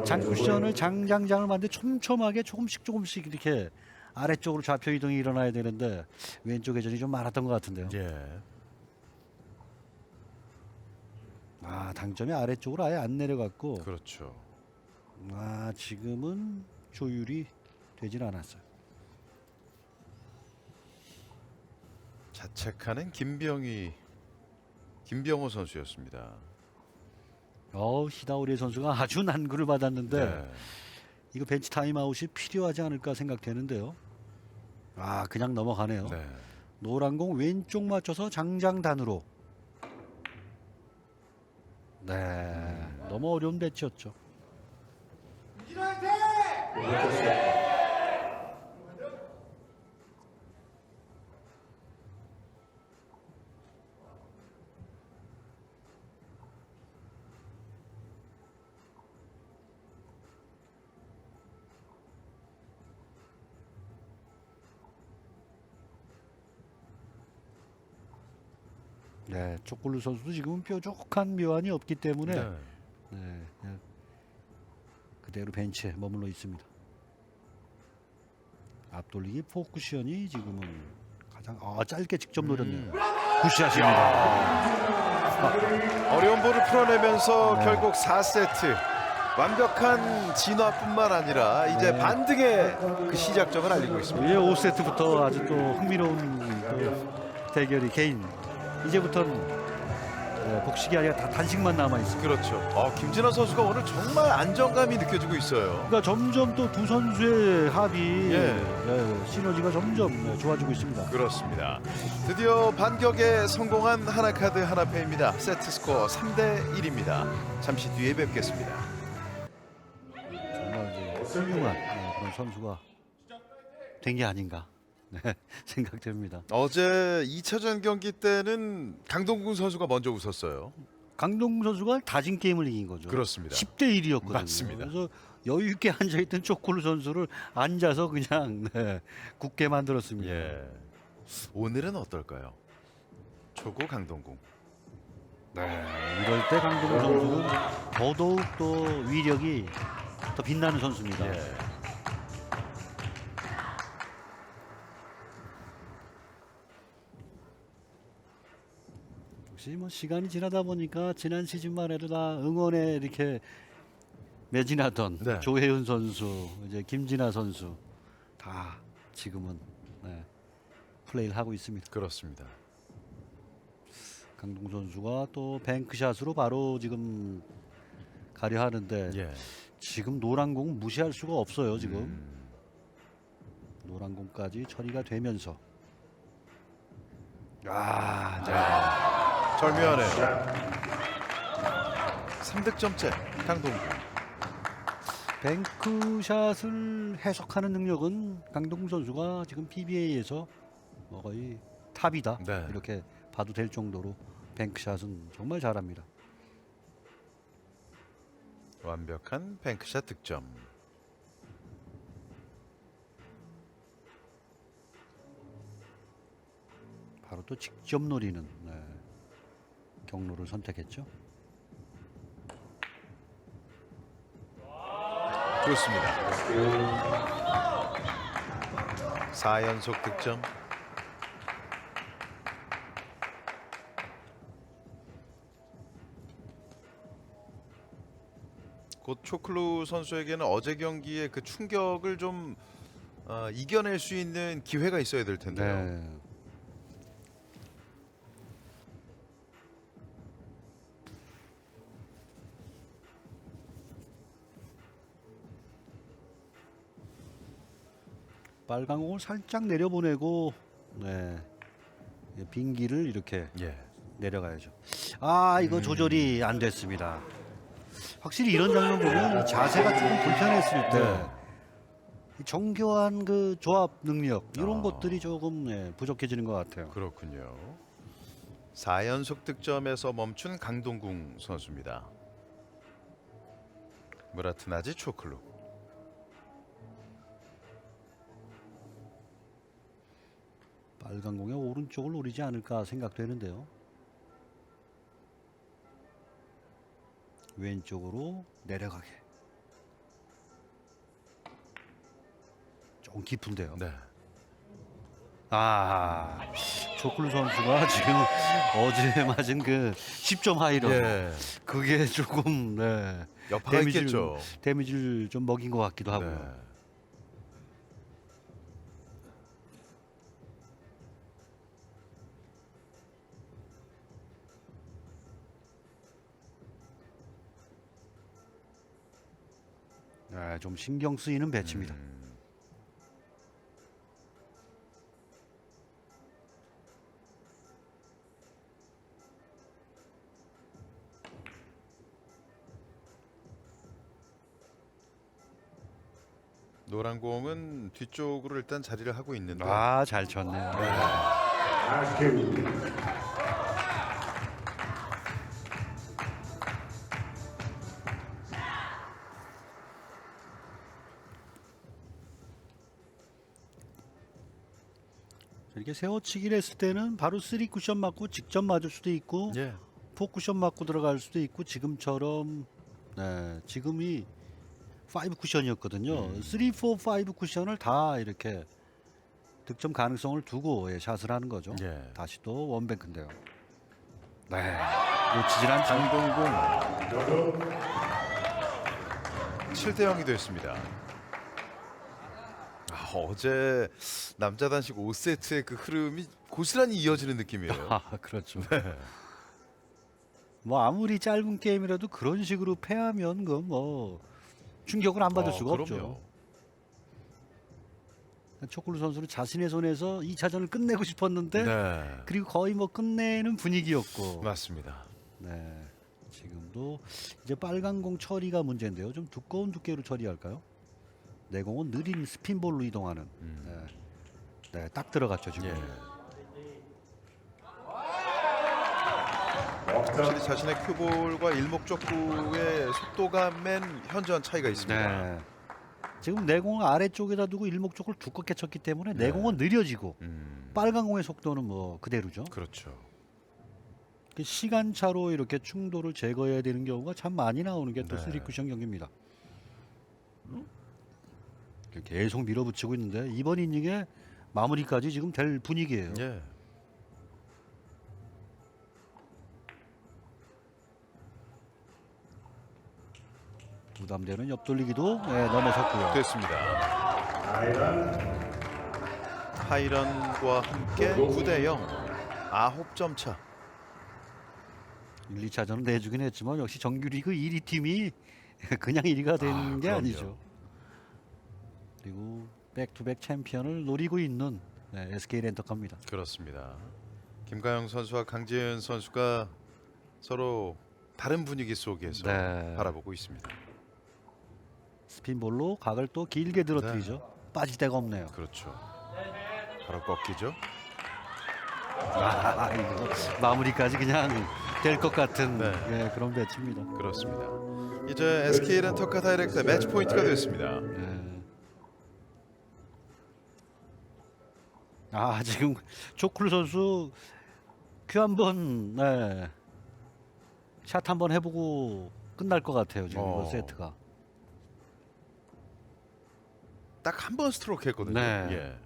장쿠션을 장장장을 만들 촘촘하게 조금씩 이렇게 아래쪽으로 좌표 이동이 일어나야 되는데 왼쪽 회전이 좀 많았던 것 같은데요. 예. 당점이 아래쪽으로 아예 안 내려갔고 그렇죠. 지금은 조율이 되질 않았어요. 자책하는 김병호 선수였습니다. 히다우리 선수가 아주 난구를 받았는데 네. 이거 벤치 타임아웃이 필요하지 않을까 생각되는데요. 그냥 넘어가네요. 네. 노란 공 왼쪽 맞춰서 장장단으로. 네, 너무 어려운 배치였죠. 네, 조콜루 선수도 지금 뾰족한 묘안이 없기 때문에 네. 그대로 벤치에 머물러 있습니다. 앞돌리기 포쿠션이 지금은 가장 짧게 직접 노렸네요. 굿샷입니다. 어려운 볼을 풀어내면서 네. 결국 4세트 완벽한 진화뿐만 아니라 이제 반등의 그 시작점을 알리고 있습니다. 이제 5세트부터 아주 또 흥미로운 또 대결이 개인. 이제부터는 복식이 아니라 다 단식만 남아 있습니다. 그렇죠. 김진아 선수가 오늘 정말 안정감이 느껴지고 있어요. 그러니까 점점 또 두 선수의 합이 예. 시너지가 점점 좋아지고 있습니다. 그렇습니다. 드디어 반격에 성공한 하나카드 하나페입니다. 세트 스코어 3대 1입니다. 잠시 뒤에 뵙겠습니다. 정말 이제 훌륭한 그런 선수가 된 게 아닌가 생각됩니다. 어제 2차전 경기 때는 강동군 선수가 먼저 웃었어요. 강동구 선수가 다진 게임을 이긴 거죠. 그렇습니다. 10대 1이었거든요. 맞습니다. 그래서 여유 있게 앉아 있던 초콜루 선수를 앉아서 그냥 굳게 만들었습니다. 예. 오늘은 어떨까요? 초구 강동궁. 이럴 때 강동구 선수는 더더욱 또 위력이 더 빛나는 선수입니다. 예. 역시 역시 뭐 시간이 지나다 보니까 지난 시즌만 해도 다 응원에 이렇게 매진하던 네. 조혜윤 선수, 이제 김진아 선수 다 지금은 플레이를 하고 있습니다. 그렇습니다. 강동 선수가 또 뱅크샷으로 바로 지금 가려 하는데 예. 지금 노란 공 무시할 수가 없어요. 지금 노란 공까지 처리가 되면서 절묘하네요. 3득점째 강동구. 뱅크샷을 해석하는 능력은 강동 선수가 지금 PBA에서 거의 탑이다. 네. 이렇게 봐도 될 정도로 뱅크샷은 정말 잘합니다. 완벽한 뱅크샷 득점. 바로 또 직접 노리는 경로를 선택했죠. 좋습니다. 4연속 득점. 곧 초클루 선수에게는 어제 경기의 그 충격을 좀 이겨낼 수 있는 기회가 있어야 될 텐데요. 네. 빨간 공을 살짝 내려보내고 빈기를 이렇게 예. 내려가야죠. 이거 조절이 안 됐습니다. 확실히 이런 장면 보면 자세가 조금 불편했을 때 이 정교한 그 조합 능력 이런 것들이 조금 부족해지는 것 같아요. 그렇군요. 4연속 득점에서 멈춘 강동궁 선수입니다. 무라트나지 초클루. 빨간 공의 오른쪽을 노리지 않을까 생각되는데요. 왼쪽으로 내려가게. 좀 깊은데요. 네. 초클루 선수가 지금 어제 맞은 그 10점 하이런 예. 그게 조금 여파가 있겠죠. 데미지를 좀 먹인 것 같기도 하고요. 네. 좀 신경 쓰이는 배치입니다. 노란 공은 뒤쪽으로 일단 자리를 하고 있는데 잘 쳤네요. 이렇게 세워치기를 했을 때는 바로 3 쿠션 맞고 직접 맞을 수도 있고 예. 4 쿠션 맞고 들어갈 수도 있고 지금처럼 지금이 5 쿠션이었거든요. 3, 4, 5 쿠션을 다 이렇게 득점 가능성을 두고 샷을 하는 거죠. 예. 다시 또 원뱅크인데요. 놓치질 않죠. 강동궁 7대 0이 됐습니다. 어제 남자 단식 5세트의 그 흐름이 고스란히 이어지는 느낌이에요. 그렇죠. 뭐 아무리 짧은 게임이라도 그런 식으로 패하면 그 뭐 충격을 안 받을 수가 그럼요. 없죠. 초클루 선수는 자신의 손에서 2차전을 끝내고 싶었는데 네. 그리고 거의 뭐 끝내는 분위기였고 맞습니다. 지금도 이제 빨간 공 처리가 문제인데요. 좀 두꺼운 두께로 처리할까요? 내공은 느린 스핀볼로 이동하는 딱 들어갔죠 지금. 확실히 자신의 큐볼과 일목적구의 속도감엔 현저한 차이가 있습니다. 지금 내공을 아래쪽에다 두고 일목적을 두껍게 쳤기 때문에 내공은 느려지고 빨간 공의 속도는 뭐 그대로죠. 그렇죠. 그 시간차로 이렇게 충돌을 제거해야 되는 경우가 참 많이 나오는 게 또 3 쿠션 경기입니다. 계속 밀어붙이고 있는데 이번 이닝에 마무리까지 지금 될 분위기예요. 예. 부담되는 옆돌리기도 넘어섰고요. 됐습니다. 하이런과 함께 9대0 9점 차. 1, 2차전은 내주긴 했지만 역시 정규리그 1위 팀이 그냥 1위가 된 게 그럼요. 아니죠. 그리고 백투백 챔피언을 노리고 있는 SK 렌터카입니다. 그렇습니다. 김가영 선수와 강재현 선수가 서로 다른 분위기 속에서 네. 바라보고 있습니다. 스핀볼로 각을 또 길게 늘어뜨리죠. 빠질 데가 없네요. 그렇죠. 바로 꺾이죠. 이거 마무리까지 그냥 될 것 같은 네. 그런 배치입니다. 그렇습니다. 이제 SK 렌터카 다이렉트의 매치 포인트가 됐습니다. 지금 조쿨 선수 큐 한번 샷 한번 해보고 끝날 것 같아요. 지금 이거 세트가. 딱 한 번 스트로크 했거든요. 네. 예.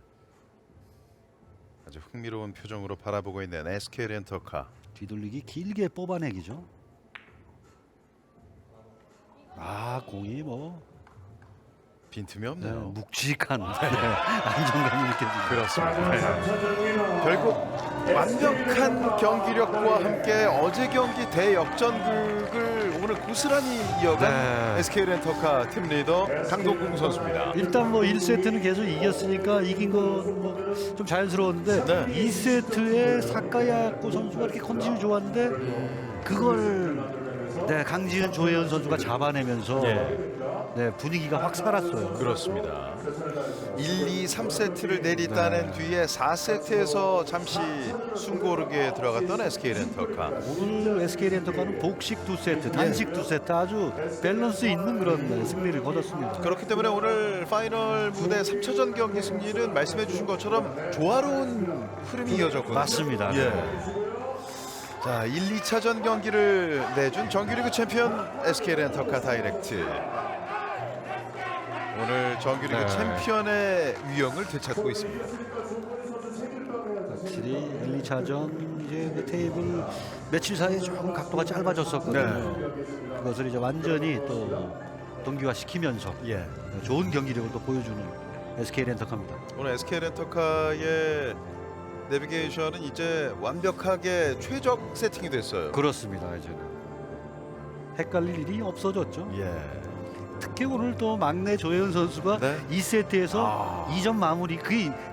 아주 흥미로운 표정으로 바라보고 있는 SK 렌터카. 뒤돌리기 길게 뽑아내기죠. 공이 뭐 빈틈이 없네요. 묵직한 안정감이 느껴집니다. 그렇습니다. 결국 완벽한 경기력과 함께 어제 경기 대역전극을 오늘 고스란히 이어간 SK 렌터카 팀 리더 강동궁 선수입니다. 일단 뭐 1세트는 계속 이겼으니까 이긴 건 뭐 좀 자연스러웠는데 2세트에 사카야코 선수가 이렇게 컨디션이 좋았는데 그걸 강지은 조혜연 선수가 잡아내면서 분위기가 확 살았어요. 그렇습니다. 1, 2, 3세트를 내리따낸 뒤에 4세트에서 잠시 숨고르게 들어갔던 SK 렌터카. 오늘 SK 렌터카는 복식 2세트, 단식 2세트 아주 밸런스 있는 그런 승리를 거뒀습니다. 그렇기 때문에 오늘 파이널 무대 3차전 경기 승리는 말씀해 주신 것처럼 조화로운 흐름이 이어졌거든요. 맞습니다. 자, 1, 2차전 경기를 내준 정규리그 챔피언 SK 렌터카 다이렉트. 오늘 정규리그 챔피언의 위용을 되찾고 있습니다. 확실히 1, 2차전 이제 그 테이블 며칠 사이에 조금 각도가 짧아졌었거든요. 그것을 이제 완전히 또 동기화시키면서 좋은 경기력을 또 보여주는 SK 렌터카입니다. 오늘 SK 렌터카의 내비게이션은 이제 완벽하게 최적 세팅이 됐어요. 그렇습니다. 이제는 헷갈릴 일이 없어졌죠. 특히 오늘 또 막내 조혜연 선수가 2세트에서 2점 마무리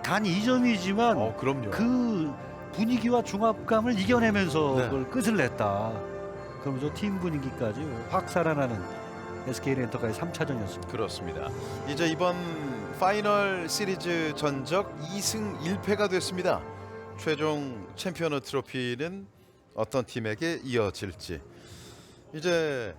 단 2점이지만 그럼요. 그 분위기와 중압감을 이겨내면서 그걸 끝을 냈다. 그러면서 팀 분위기까지 확 살아나는 SK 렌터카의 3차전이었습니다. 그렇습니다. 이제 이번 파이널 시리즈 전적 2승 1패가 됐습니다. 최종 챔피언 트로피는 어떤 팀에게 이어질지 이제